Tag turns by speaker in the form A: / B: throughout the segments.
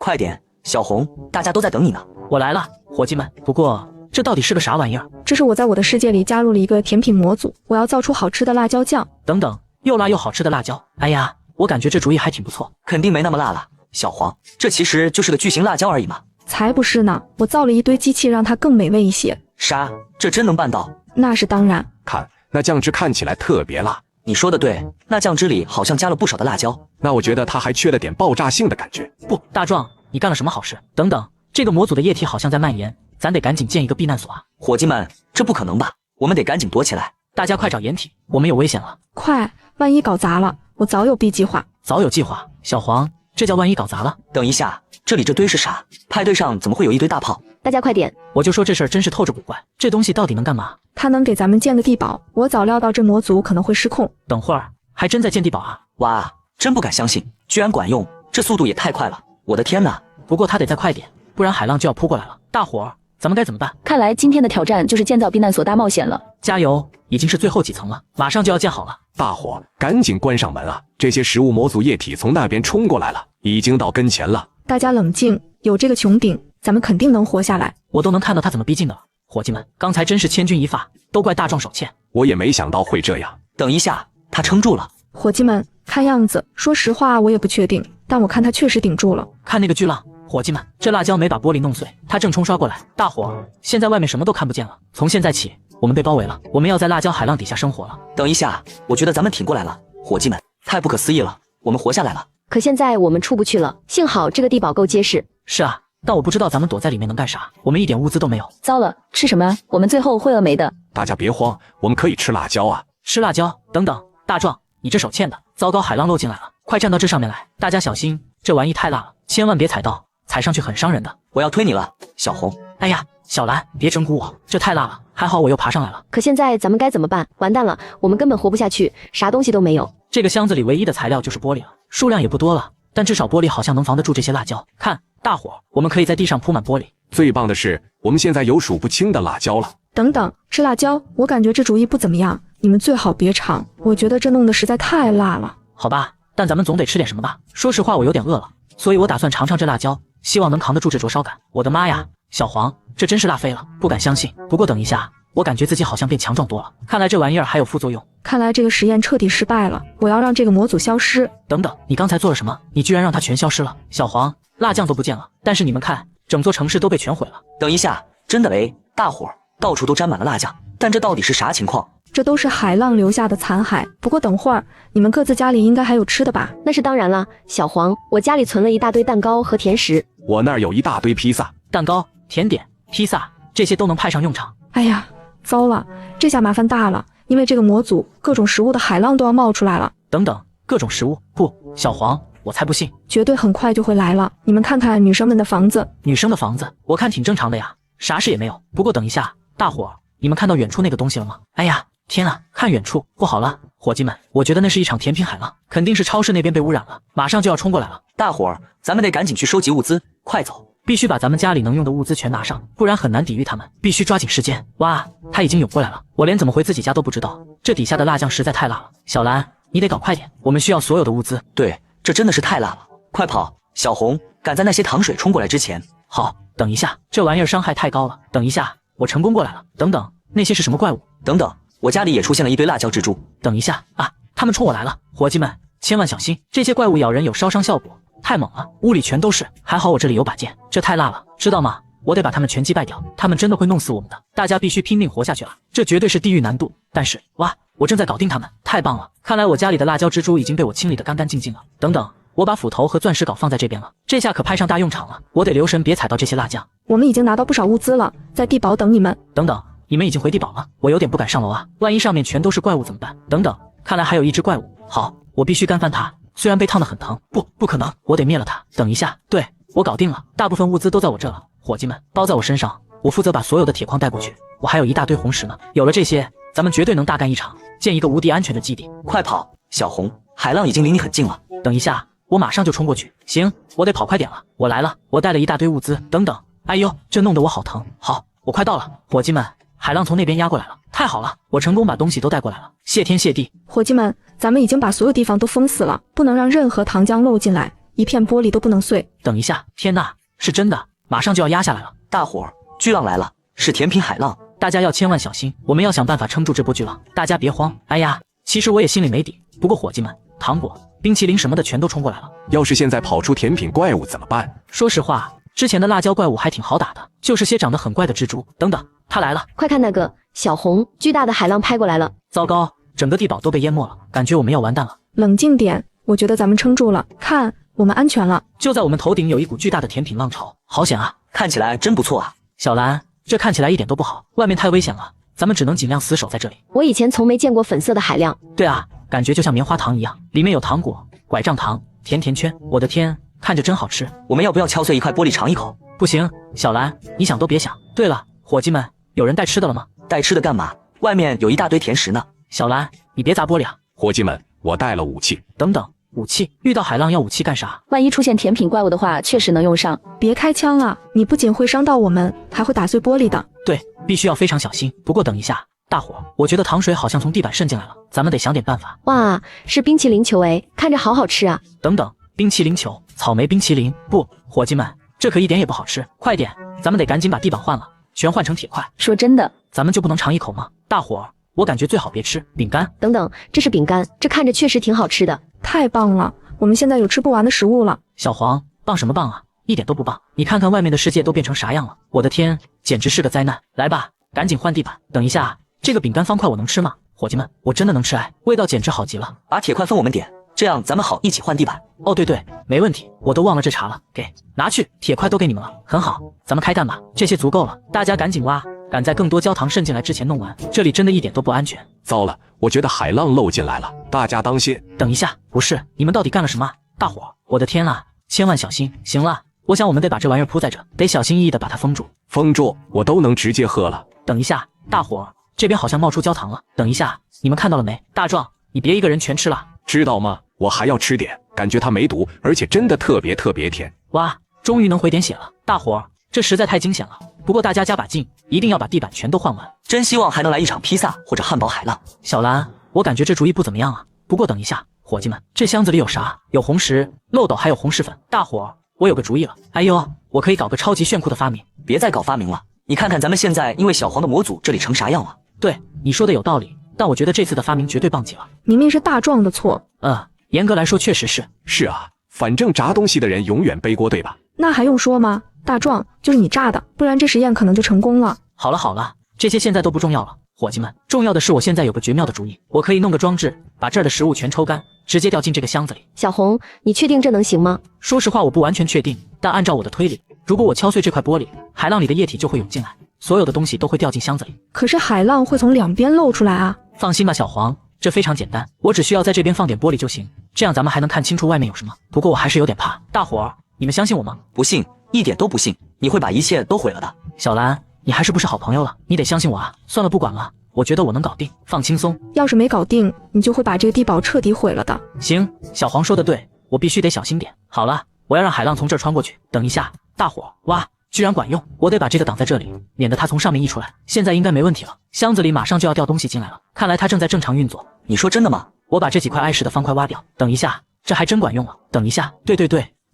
A: 快点，小红，大家都在等你呢。
B: 我来了，伙计们。不过这到底是个啥玩意儿？
C: 这是我在我的世界里加入了一个甜品模组，我要造出好吃的辣椒酱。
B: 等等，又辣又好吃的辣椒。哎呀，我感觉这主意还挺不错。
A: 肯定没那么辣了，小黄，这其实就是个巨型辣椒而已嘛。
C: 才不是呢，我造了一堆机器让它更美味一些。
A: 啥？这真能办到？
C: 那是当然。
D: 看，那酱汁看起来特别辣。
A: 你说的对，那酱汁里好像加了不少的辣椒。
D: 那我觉得它还缺了点爆炸性的感觉。
B: 不，大壮，你干了什么好事？等等，这个模组的液体好像在蔓延，咱得赶紧建一个避难所啊！
A: 伙计们，这不可能吧？我们得赶紧躲起来。
B: 大家快找掩体，我们有危险了！
C: 快，万一搞砸了，我早有 B 计划。
B: 早有计划，小黄，这叫万一搞砸了。
A: 等一下，这里这堆是啥？派对上怎么会有一堆大炮？
E: 大家快点！
B: 我就说这事儿真是透着古怪，这东西到底能干嘛？
C: 它能给咱们建个地堡，我早料到这模组可能会失控。
B: 等会儿还真在建地堡啊！
A: 哇，真不敢相信，居然管用，这速度也太快了！我的天哪！
B: 不过它得再快点，不然海浪就要扑过来了。大伙儿，咱们该怎么办？
E: 看来今天的挑战就是建造避难所大冒险了。
B: 加油！已经是最后几层了，马上就要建好了。
D: 大伙赶紧关上门啊！这些食物模组液体从那边冲过来了，已经到跟前了。
C: 大家冷静，有这个穹顶，咱们肯定能活下来。
B: 我都能看到他怎么逼近的了。伙计们，刚才真是千钧一发，都怪大壮手欠。
D: 我也没想到会这样。
A: 等一下，他撑住了。
C: 伙计们，看样子，说实话我也不确定，但我看他确实顶住了。
B: 看那个巨浪，伙计们，这辣椒没把玻璃弄碎，他正冲刷过来。大伙儿，现在外面什么都看不见了。从现在起，我们被包围了，我们要在辣椒海浪底下生活了。
A: 等一下，我觉得咱们挺过来了。伙计们，太不可思议了，我们活下来了。
E: 可现在我们出不去了，幸好这个地堡够结实。
B: 是啊，但我不知道咱们躲在里面能干啥，我们一点物资都没有。
E: 糟了，吃什么？我们最后会饿没的。
D: 大家别慌，我们可以吃辣椒啊！
B: 吃辣椒？等等，大壮，你这手欠的。糟糕，海浪漏进来了，快站到这上面来！大家小心，这玩意太辣了，千万别踩到，踩上去很伤人的。
A: 我要推你了，小红。
B: 哎呀，小蓝，别整蛊我，这太辣了，还好我又爬上来了。
E: 可现在咱们该怎么办？完蛋了，我们根本活不下去，啥东西都没有。
B: 这个箱子里唯一的材料就是玻璃了，数量也不多了，但至少玻璃好像能防得住这些辣椒。看，大伙儿，我们可以在地上铺满玻璃。
D: 最棒的是，我们现在有数不清的辣椒了。
C: 等等，吃辣椒，我感觉这主意不怎么样，你们最好别尝，我觉得这弄得实在太辣了。
B: 好吧，但咱们总得吃点什么吧。说实话，我有点饿了，所以我打算尝尝这辣椒，希望能扛得住这灼烧感。我的妈呀，小黄，这真是辣飞了，不敢相信。不过等一下，我感觉自己好像变强壮多了，看来这玩意儿还有副作用。
C: 看来这个实验彻底失败了，我要让这个模组消失。
B: 等等，你刚才做了什么？你居然让它全消失了？小黄，辣酱都不见了，但是你们看，整座城市都被全毁了。
A: 等一下，真的嘞，大伙儿，到处都沾满了辣酱，但这到底是啥情况？
C: 这都是海浪留下的残骸。不过等会儿，你们各自家里应该还有吃的吧？
E: 那是当然了，小黄，我家里存了一大堆蛋糕和甜食。
D: 我那儿有一大堆披萨。
B: 蛋糕、甜点、披萨，这些都能派上用场。
C: 哎呀，糟了，这下麻烦大了，因为这个模组各种食物的海浪都要冒出来了。
B: 等等，各种食物？不，小黄，我才不信，
C: 绝对很快就会来了。你们看看女生们的房子。
B: 女生的房子，我看挺正常的呀，啥事也没有。不过等一下，大伙儿，你们看到远处那个东西了吗？哎呀，天啊，看远处，不好了，伙计们，我觉得那是一场甜品海浪，肯定是超市那边被污染了，马上就要冲过来了。
A: 大伙儿，咱们得赶紧去收集物资，快走！
B: 必须把咱们家里能用的物资全拿上，不然很难抵御他们。必须抓紧时间。哇，他已经涌过来了，我连怎么回自己家都不知道。这底下的辣酱实在太辣了。小蓝，你得搞快点，我们需要所有的物资。
A: 对，这真的是太辣了，快跑！小红，赶在那些糖水冲过来之前。
B: 好，等一下，这玩意儿伤害太高了。等一下，我成功过来了。等等，那些是什么怪物？
A: 等等，我家里也出现了一堆辣椒蜘蛛。
B: 等一下啊，他们冲我来了！伙计们，千万小心，这些怪物咬人有烧伤效果。太猛了，屋里全都是，还好我这里有把剑，这太辣了，知道吗？我得把他们全击败掉，他们真的会弄死我们的，大家必须拼命活下去了，这绝对是地狱难度。但是，哇，我正在搞定他们，太棒了！看来我家里的辣椒蜘蛛已经被我清理得干干净净了。等等，我把斧头和钻石镐放在这边了，这下可派上大用场了，我得留神别踩到这些辣酱。
C: 我们已经拿到不少物资了，在地堡等你们。
B: 等等，你们已经回地堡了？我有点不敢上楼啊，万一上面全都是怪物怎么办？等等，看来还有一只怪物，好，我必须干翻它。虽然被烫得很疼，不可能，我得灭了它。等一下，对，我搞定了，大部分物资都在我这了，伙计们，包在我身上，我负责把所有的铁矿带过去，我还有一大堆红石呢。有了这些，咱们绝对能大干一场，建一个无敌安全的基地。
A: 快跑，小红，海浪已经离你很近了。
B: 等一下，我马上就冲过去。行，我得跑快点了。我来了，我带了一大堆物资。等等，哎呦，这弄得我好疼。好，我快到了，伙计们，海浪从那边压过来了，太好了，我成功把东西都带过来了，谢天谢地。
C: 伙计们，咱们已经把所有地方都封死了，不能让任何糖浆漏进来，一片玻璃都不能碎。
B: 等一下，天呐，是真的，马上就要压下来了！
A: 大伙儿，巨浪来了，是甜品海浪，
B: 大家要千万小心，我们要想办法撑住这波巨浪，大家别慌。哎呀，其实我也心里没底，不过伙计们，糖果、冰淇淋什么的全都冲过来了。
D: 要是现在跑出甜品怪物怎么办？
B: 说实话，之前的辣椒怪物还挺好打的，就是些长得很怪的蜘蛛。等等，它来了！
E: 快看那个，小红，巨大的海浪拍过来了！
B: 糟糕，整个地堡都被淹没了，感觉我们要完蛋了。
C: 冷静点，我觉得咱们撑住了，看，我们安全了。
B: 就在我们头顶有一股巨大的甜品浪潮，好险啊！
A: 看起来真不错啊。
B: 小兰，这看起来一点都不好，外面太危险了，咱们只能尽量死守在这里。
E: 我以前从没见过粉色的海量。
B: 对啊，感觉就像棉花糖一样，里面有糖果、拐杖糖、甜甜圈，我的天，看着真好吃。
A: 我们要不要敲碎一块玻璃尝一口？
B: 不行，小兰，你想都别想。对了，伙计们，有人带吃的了吗？
A: 带吃的干嘛？外面有一大堆甜食呢。
B: 小兰，你别砸玻璃啊！
D: 伙计们，我带了武器。
B: 等等，武器？遇到海浪要武器干啥？
F: 万一出现甜品怪物的话，确实能用上。
C: 别开枪了，你不仅会伤到我们，还会打碎玻璃的。
B: 对，必须要非常小心。不过等一下，大伙，我觉得糖水好像从地板渗进来了，咱们得想点办法。
E: 哇，是冰淇淋球哎，看着好好吃啊！
B: 等等，冰淇淋球，草莓冰淇淋？不，伙计们，这可一点也不好吃。快点，咱们得赶紧把地板换了，全换成铁块。
F: 说真的，
B: 咱们就不能尝一口吗？大伙儿，我感觉最好别吃饼干。
E: 等等，这是饼干，这看着确实挺好吃的。
C: 太棒了，我们现在有吃不完的食物了。
B: 小黄，棒什么棒啊，一点都不棒！你看看外面的世界都变成啥样了，我的天，简直是个灾难！来吧，赶紧换地板。等一下，这个饼干方块我能吃吗？伙计们，我真的能吃哎，味道简直好极了。
A: 把铁块分我们点，这样咱们好一起换地板。
B: 哦，对对，没问题，我都忘了这茬了，给，拿去，铁块都给你们了，很好，咱们开干吧，这些足够了，大家赶紧挖，赶在更多焦糖渗进来之前弄完，这里真的一点都不安全。
D: 糟了，我觉得海浪漏进来了，大家当心。
B: 等一下，不是，你们到底干了什么？大伙，我的天啊，千万小心！行了，我想我们得把这玩意儿铺在这，得小心翼翼地把它封住。
D: 封住，我都能直接喝了。
B: 等一下，大伙，这边好像冒出焦糖了。等一下，你们看到了没？大壮，你别一个人全吃了，
D: 知道吗？我还要吃点，感觉它没毒，而且真的特别甜。
B: 哇，终于能回点血了！大伙，这实在太惊险了。不过大家加把劲，一定要把地板全都换完。
A: 真希望还能来一场披萨或者汉堡海浪。
B: 小兰，我感觉这主意不怎么样啊。不过等一下，伙计们，这箱子里有啥？有红石、漏斗，还有红石粉。大伙，我有个主意了。哎呦，我可以搞个超级炫酷的发明。
A: 别再搞发明了，你看看咱们现在因为小黄的模组这里成啥样了。
B: 对，你说的有道理，但我觉得这次的发明绝对棒极了。
C: 明明是大壮的错。
B: 严格来说确实是。
D: 是啊，反正炸东西的人永远背锅，对吧？
C: 那还用说吗？大壮，就是你炸的，不然这实验可能就成功了。
B: 好了好了，这些现在都不重要了，伙计们，重要的是我现在有个绝妙的主意，我可以弄个装置，把这儿的食物全抽干，直接掉进这个箱子里。
E: 小红，你确定这能行吗？
B: 说实话，我不完全确定，但按照我的推理，如果我敲碎这块玻璃，海浪里的液体就会涌进来，所有的东西都会掉进箱子里。
C: 可是海浪会从两边漏出来啊。
B: 放心吧，小黄，这非常简单，我只需要在这边放点玻璃就行，这样咱们还能看清楚外面有什么。不过我还是有点怕，大伙儿，你们相信我吗？
A: 不信，一点都不信，你会把一切都毁了的。
B: 小兰，你还是不是好朋友了？你得相信我啊！算了，不管了，我觉得我能搞定，放轻松。
C: 要是没搞定，你就会把这个地堡彻底毁了的。
B: 行，小黄说的对，我必须得小心点。好了，我要让海浪从这儿穿过去。等一下，大伙，哇，居然管用！我得把这个挡在这里，免得它从上面溢出来。现在应该没问题了，箱子里马上就要掉东西进来了，看来它正在正常运作。
A: 你说真的吗？
B: 我把这几块碍事的方块挖掉。等一下，这还真管用了。等一下，对，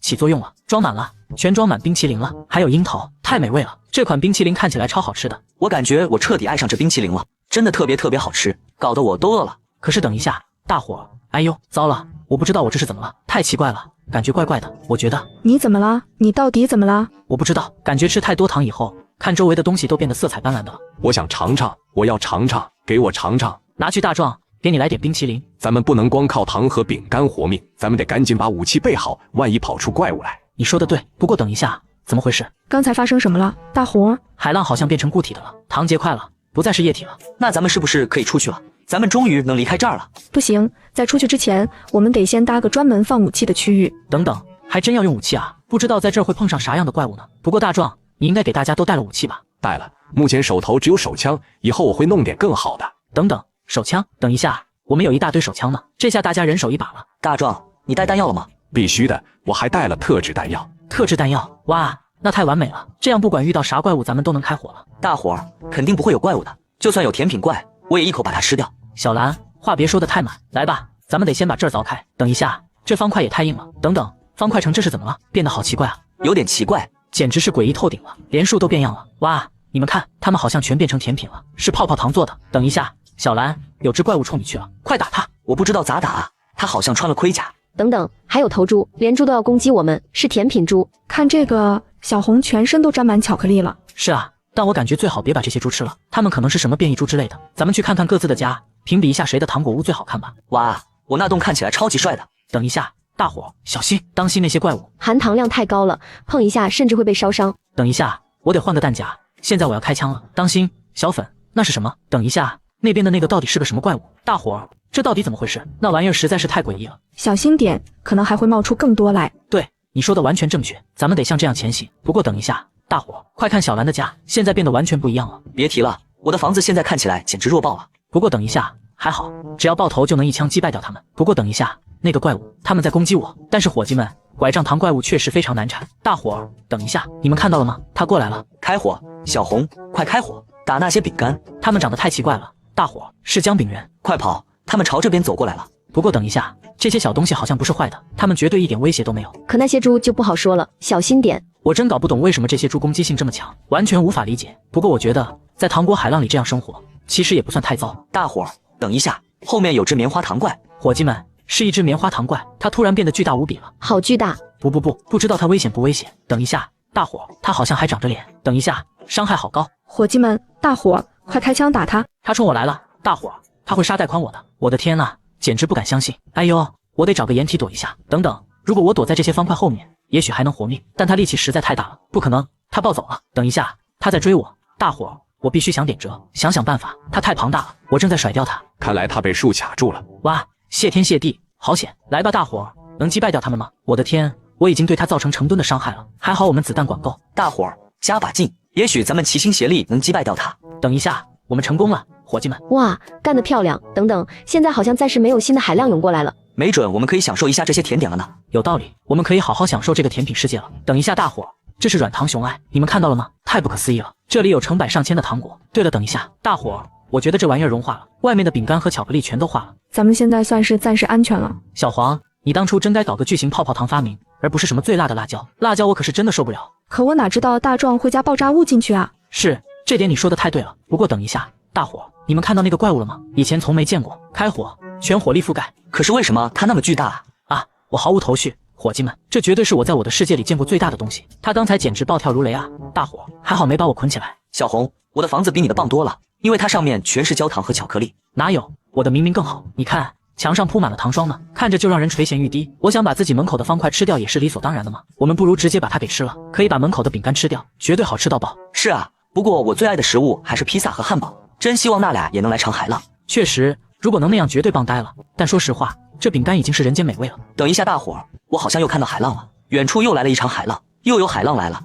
B: 起作用了，装满了，全装满冰淇淋了，还有樱桃，太美味了！这款冰淇淋看起来超好吃的，
A: 我感觉我彻底爱上这冰淇淋了，真的特别好吃，搞得我都饿了。
B: 可是等一下，大伙，哎呦，糟了，我不知道我这是怎么了，太奇怪了，感觉怪怪的。我觉得
C: 你怎么了？你到底怎么了？
B: 我不知道，感觉吃太多糖以后，看周围的东西都变得色彩斑斓的了。
D: 我想尝尝，我要尝尝，给我尝尝。
B: 拿去，大壮，给你来点冰淇淋。
D: 咱们不能光靠糖和饼干活命，咱们得赶紧把武器备好，万一跑出怪物来。
B: 你说的对，不过等一下，怎么回事？
C: 刚才发生什么了？大伙，
B: 海浪好像变成固体的了，糖结块了，不再是液体了。
A: 那咱们是不是可以出去了？咱们终于能离开这儿了。
C: 不行，在出去之前，我们得先搭个专门放武器的区域。
B: 等等，还真要用武器啊？不知道在这儿会碰上啥样的怪物呢？不过大壮，你应该给大家都带了武器吧？
D: 带了，目前手头只有手枪，以后我会弄点更好的。
B: 等等，手枪？等一下，我们有一大堆手枪呢，这下大家人手一把了。
A: 大壮，你带弹药了吗？
D: 必须的，我还带了特制弹药。
B: 特制弹药？哇，那太完美了，这样不管遇到啥怪物，咱们都能开火了。
A: 大伙儿肯定不会有怪物的，就算有甜品怪，我也一口把它吃掉。
B: 小兰，话别说得太满，来吧，咱们得先把这儿凿开。等一下，这方块也太硬了。等等，方块城这是怎么了？变得好奇怪啊！
A: 有点奇怪。
B: 简直是诡异透顶了，连树都变样了。哇，你们看，它们好像全变成甜品了，是泡泡糖做的。等一下，小兰，有只怪物冲你去了，快打它！
A: 我不知道咋打啊，它好像穿了盔甲。
E: 等等，还有头猪，连猪都要攻击我们，是甜品猪。
C: 看这个，小红全身都沾满巧克力了。
B: 是啊，但我感觉最好别把这些猪吃了，它们可能是什么变异猪之类的。咱们去看看各自的家，评比一下谁的糖果屋最好看吧。
A: 哇，我那栋看起来超级帅的。
B: 等一下，大伙小心，当心那些怪物，
E: 含糖量太高了，碰一下甚至会被烧伤。
B: 等一下，我得换个弹夹，现在我要开枪了，当心！小粉，那是什么？等一下，那边的那个到底是个什么怪物？大伙儿，这到底怎么回事？那玩意儿实在是太诡异了，
C: 小心点，可能还会冒出更多来。
B: 对，你说的完全正确，咱们得像这样前行。不过等一下，大伙儿，快看小兰的家，现在变得完全不一样了。
A: 别提了，我的房子现在看起来简直弱爆了。
B: 不过等一下，还好，只要爆头就能一枪击败掉他们。不过等一下，那个怪物，他们在攻击我，但是伙计们，拐杖糖怪物确实非常难缠。大伙儿，等一下，你们看到了吗？他过来了，
A: 开火！小红，快开火，打那些饼干。
B: 他们长得太奇怪了。大伙儿，是姜饼人，
A: 快跑！他们朝这边走过来了。
B: 不过等一下，这些小东西好像不是坏的，他们绝对一点威胁都没有。
E: 可那些猪就不好说了，小心点。
B: 我真搞不懂为什么这些猪攻击性这么强，完全无法理解。不过我觉得在糖果海浪里这样生活，其实也不算太糟。
A: 大伙儿，等一下，后面有只棉花糖怪。
B: 伙计们，是一只棉花糖怪，它突然变得巨大无比了。
E: 好巨大！
B: 不知道它危险不危险？等一下，大伙，它好像还长着脸。等一下，伤害好高。
C: 伙计们，大伙快开枪打他！
B: 他冲我来了，大伙，他会杀带宽我的。我的天呐，简直不敢相信！哎呦，我得找个掩体躲一下。等等，如果我躲在这些方块后面，也许还能活命。但他力气实在太大了，不可能，他暴走了。等一下，他在追我。大伙，我必须想点辙，想办法。他太庞大了，我正在甩掉他。
D: 看来他被树卡住了。
B: 哇，谢天谢地，好险！来吧，大伙，能击败掉他们吗？我的天，我已经对他造成成吨的伤害了，还好我们子弹管够。
A: 大伙儿加把劲，也许咱们齐心协力能击败掉他。
B: 等一下，我们成功了，伙计们！
E: 哇，干得漂亮！等等，现在好像暂时没有新的海量涌过来了，
A: 没准我们可以享受一下这些甜点了呢。
B: 有道理，我们可以好好享受这个甜品世界了。等一下，大伙，这是软糖熊爱，你们看到了吗？太不可思议了，这里有成百上千的糖果。对了，等一下，大伙，我觉得这玩意儿融化了，外面的饼干和巧克力全都化了。
C: 咱们现在算是暂时安全了。
B: 小黄，你当初真该搞个巨型泡泡糖发明，而不是什么最辣的辣椒。辣椒我可是真的受不了。
C: 可我哪知道大壮会加爆炸物进去啊？
B: 是，这点你说的太对了。不过等一下，大伙，你们看到那个怪物了吗？以前从没见过。开火，全火力覆盖。
A: 可是为什么它那么巨大啊？
B: 啊，我毫无头绪。伙计们，这绝对是我在我的世界里见过最大的东西。它刚才简直暴跳如雷啊！大伙，还好没把我捆起来。
A: 小红，我的房子比你的棒多了，因为它上面全是焦糖和巧克力。
B: 哪有，我的明明更好。你看，墙上铺满了糖霜呢，看着就让人垂涎欲滴。我想把自己门口的方块吃掉也是理所当然的嘛。我们不如直接把它给吃了，可以把门口的饼干吃掉，绝对好吃到爆。
A: 是啊，不过我最爱的食物还是披萨和汉堡，真希望那俩也能来尝海浪。
B: 确实，如果能那样绝对棒呆了。但说实话，这饼干已经是人间美味了。
A: 等一下，大伙儿，我好像又看到海浪了，远处又来了一场海浪，又有海浪来了。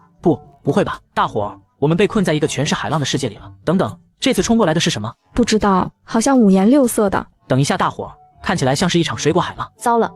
B: 不会吧，大伙儿，我们被困在一个全是海浪的世界里了。等等，这次冲过来的是什么？
C: 不知道，好像五颜六色的。
B: 等一下，大伙儿，看起来像是一场水果海浪。
E: 糟了，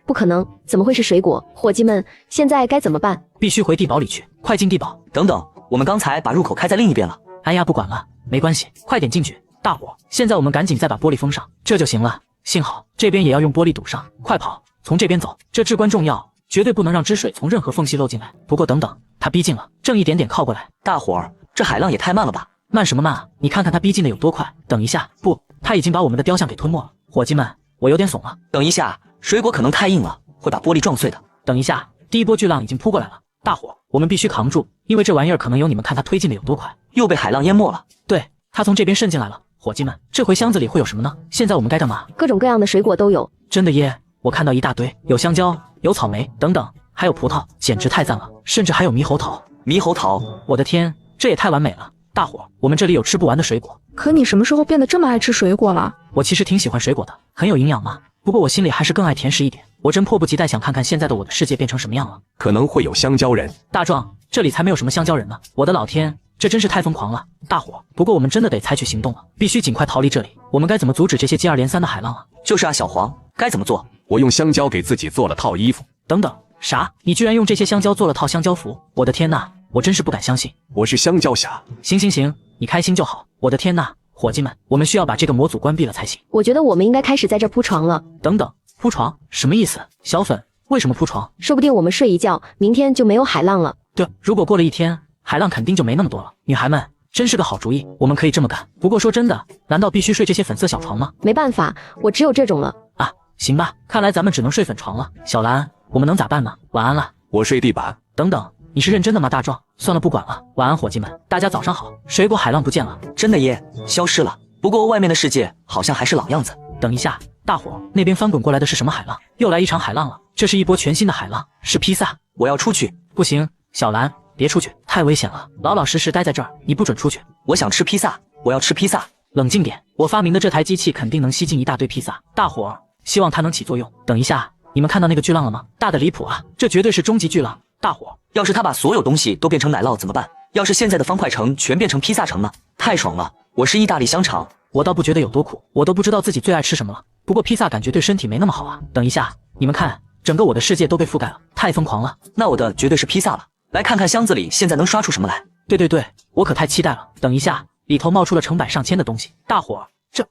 E: 不可能，怎么会是水果？伙计们，现在该怎么办？
B: 必须回地堡里去，快进地堡。
A: 等等，我们刚才把入口开在另一边了。
B: 哎呀，不管了，没关系，快点进去。大伙，现在我们赶紧再把玻璃封上，这就行了。幸好这边也要用玻璃堵上，快跑，从这边走，这至关重要，绝对不能让汁水从任何缝隙漏进来。不过等等，他逼近了，正一点点靠过来。
A: 大伙儿，这海浪也太慢了吧？
B: 慢什么慢啊？你看看他逼近的有多快。等一下，不，他已经把我们的雕像给吞没了。伙计们，我有点怂了。
A: 等一下，水果可能太硬了，会把玻璃撞碎的。
B: 等一下，第一波巨浪已经扑过来了，大伙，我们必须扛住，因为这玩意儿可能有你们看它推进的有多快。
A: 又被海浪淹没了。
B: 对，它从这边渗进来了。伙计们，这回箱子里会有什么呢？现在我们该干嘛？
E: 各种各样的水果都有。
B: 真的耶，我看到一大堆，有香蕉，有草莓等等，还有葡萄，简直太赞了，甚至还有猕猴桃。
A: 猕猴桃，
B: 我的天，这也太完美了。大伙，我们这里有吃不完的水果。
C: 可你什么时候变得这么爱吃水果了？
B: 我其实挺喜欢水果的，很有营养嘛。不过我心里还是更爱甜食一点。我真迫不及待想看看现在的我的世界变成什么样了。
D: 可能会有香蕉人。
B: 大壮，这里才没有什么香蕉人呢。我的老天，这真是太疯狂了。大伙，不过我们真的得采取行动了，必须尽快逃离这里。我们该怎么阻止这些接二连三的海浪啊？
A: 就是啊，小黄，该怎么做？
D: 我用香蕉给自己做了套衣服。
B: 等等，啥？你居然用这些香蕉做了套香蕉服？我的天呐，我真是不敢相信。
D: 我是香蕉侠。
B: 行，你开心就好。我的天呐，伙计们，我们需要把这个模组关闭了才行。
E: 我觉得我们应该开始在这铺床了。
B: 等等，铺床什么意思？小粉，为什么铺床？
E: 说不定我们睡一觉，明天就没有海浪了。
B: 对，如果过了一天，海浪肯定就没那么多了。女孩们，真是个好主意，我们可以这么干。不过说真的，难道必须睡这些粉色小床吗？
E: 没办法，我只有这种了。
B: 啊，行吧，看来咱们只能睡粉床了。小兰，我们能咋办呢？晚安了。
D: 我睡地板。
B: 等等，你是认真的吗，大壮？算了，不管了。晚安，伙计们，大家早上好。水果海浪不见了，
A: 真的耶，消失了。不过外面的世界好像还是老样子。
B: 等一下，大伙，那边翻滚过来的是什么海浪？又来一场海浪了。这是一波全新的海浪，是披萨。
A: 我要出去。
B: 不行，小兰，别出去，太危险了。老老实实待在这儿，你不准出去。
A: 我想吃披萨，我要吃披萨。
B: 冷静点，我发明的这台机器肯定能吸进一大堆披萨。大伙儿，希望它能起作用。等一下，你们看到那个巨浪了吗？大的离谱啊，这绝对是终极巨浪。大伙，
A: 要是他把所有东西都变成奶酪怎么办？要是现在的方块城全变成披萨城呢？太爽了！我是意大利香肠。
B: 我倒不觉得有多苦，我都不知道自己最爱吃什么了。不过披萨感觉对身体没那么好啊。等一下，你们看，整个我的世界都被覆盖了，太疯狂了。
A: 那我的绝对是披萨了。来看看箱子里现在能刷出什么来。
B: 对，我可太期待了。等一下，里头冒出了成百上千的东西。大伙儿，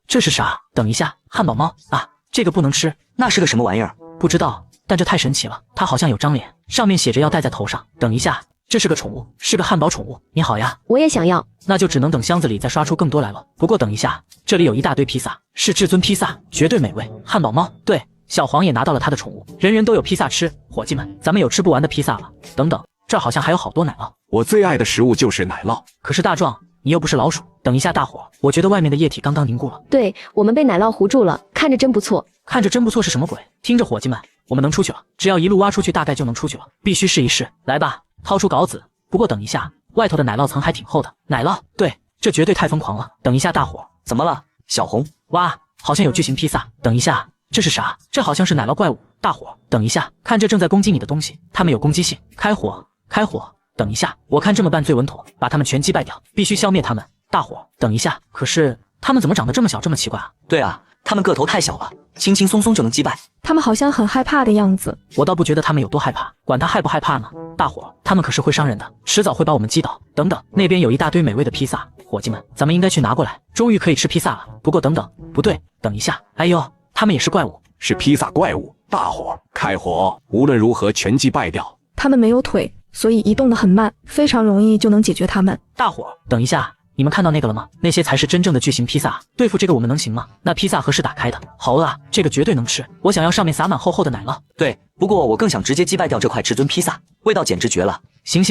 B: 这是啥？等一下，汉堡猫啊，这个不能吃。
A: 那是个什么玩意儿？
B: 不知道，但这太神奇了。它好像有张脸，上面写着要戴在头上。等一下，这是个宠物，是个汉堡宠物。你好呀，
E: 我也想要。
B: 那就只能等箱子里再刷出更多来了。不过等一下，这里有一大堆披萨，是至尊披萨，绝对美味。汉堡猫，对，小黄也拿到了他的宠物，人人都有披萨吃。伙计们，咱们有吃不完的披萨了。等等，这儿好像还有好多奶酪。
D: 我最爱的食物就是奶酪。
B: 可是大壮，你又不是老鼠。等一下，大伙，我觉得外面的液体刚刚凝固了。
E: 对，我们被奶酪糊住了，看着真不错。
B: 看着真不错是什么鬼？听着，伙计们，我们能出去了，只要一路挖出去，大概就能出去了。必须试一试。来吧，掏出稿子。不过等一下，外头的奶酪层还挺厚的。奶酪，对，这绝对太疯狂了。等一下，大伙，
A: 怎么了？小红，
B: 哇，好像有巨型披萨。等一下，这是啥？这好像是奶酪怪物。大伙，等一下，看这正在攻击你的东西，它们有攻击性。开火，开火。等一下，我看这么办最稳妥，把它们全击败掉，必须消灭它们。大伙，等一下，可是它们怎么长得这么小，这么奇怪啊？
A: 对啊，它们个头太小了，轻轻松松就能击败。
C: 他们好像很害怕的样子。
B: 我倒不觉得他们有多害怕，管他害不害怕呢。大伙，他们可是会伤人的，迟早会把我们击倒。等等，那边有一大堆美味的披萨，伙计们，咱们应该去拿过来。终于可以吃披萨了。不过等等，不对，等一下，哎呦，他们也是怪物，
D: 是披萨怪物。大伙开火，无论如何全击败掉。
C: 他们没有腿，所以移动得很慢，非常容易就能解决他们。
B: 大伙，等一下，你们看到那个了吗？那些才是真正的巨型披萨。对付这个我们能行吗？那披萨盒是打开的，好饿啊，这个绝对能吃。我想要上面撒满厚厚的奶酪。
A: 对，不过我更想直接击败掉这块至尊披萨，味道简直绝了。
B: 行，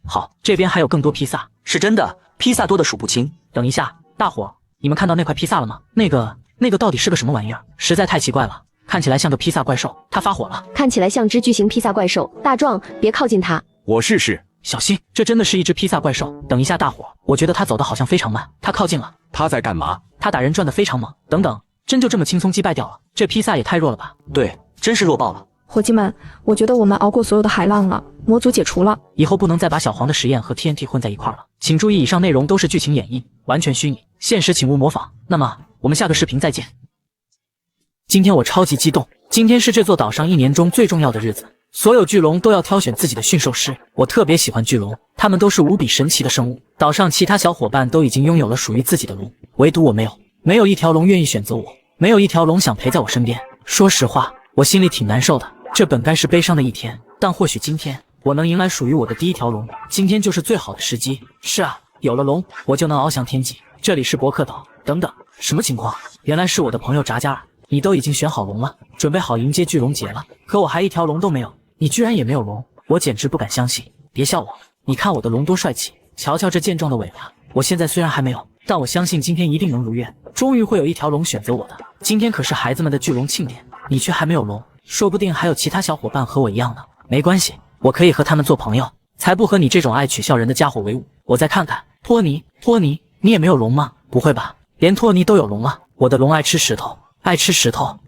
B: 好，这边还有更多披萨。
A: 是真的，披萨多的数不清。
B: 等一下，大伙，你们看到那块披萨了吗？那个到底是个什么玩意儿？实在太奇怪了，看起来像个披萨怪兽，它发火了。
E: 看起来像只巨型披萨怪兽。大壮，别靠近它。
D: 我试试。
B: 小心，这真的是一只披萨怪兽。等一下，大伙，我觉得它走的好像非常慢。它靠近了。
D: 他在干嘛？
B: 它打人转得非常猛。等等，真就这么轻松击败掉了？这披萨也太弱了吧？
A: 对，真是弱爆了。
C: 伙计们，我觉得我们熬过所有的海浪了，模组解除了。
B: 以后不能再把小黄的实验和 TNT 混在一块了。请注意，以上内容都是剧情演绎，完全虚拟，现实请勿模仿。那么，我们下个视频再见。今天我超级激动，今天是这座岛上1年中最重要的日子。所有巨龙都要挑选自己的驯兽师，我特别喜欢巨龙，它们都是无比神奇的生物。岛上其他小伙伴都已经拥有了属于自己的龙，唯独我没有，没有一条龙愿意选择我，没有一条龙想陪在我身边。说实话，我心里挺难受的，这本该是悲伤的一天，但或许今天我能迎来属于我的第一条龙，今天就是最好的时机。是啊，有了龙，我就能翱翔天际。这里是伯克岛。等等，什么情况？原来是我的朋友扎加尔，你都已经选好龙了，准备好迎接巨龙节了，可我还一条龙都没有。你居然也没有龙，我简直不敢相信。别笑我，你看我的龙多帅气，瞧瞧这健壮的尾巴。我现在虽然还没有，但我相信今天一定能如愿，终于会有一条龙选择我的。今天可是孩子们的巨龙庆典，你却还没有龙，说不定还有其他小伙伴和我一样呢。没关系，我可以和他们做朋友，才不和你这种爱取笑人的家伙为伍。我再看看托尼，你也没有龙吗？不会吧，连托尼都有龙了？我的龙爱吃石头，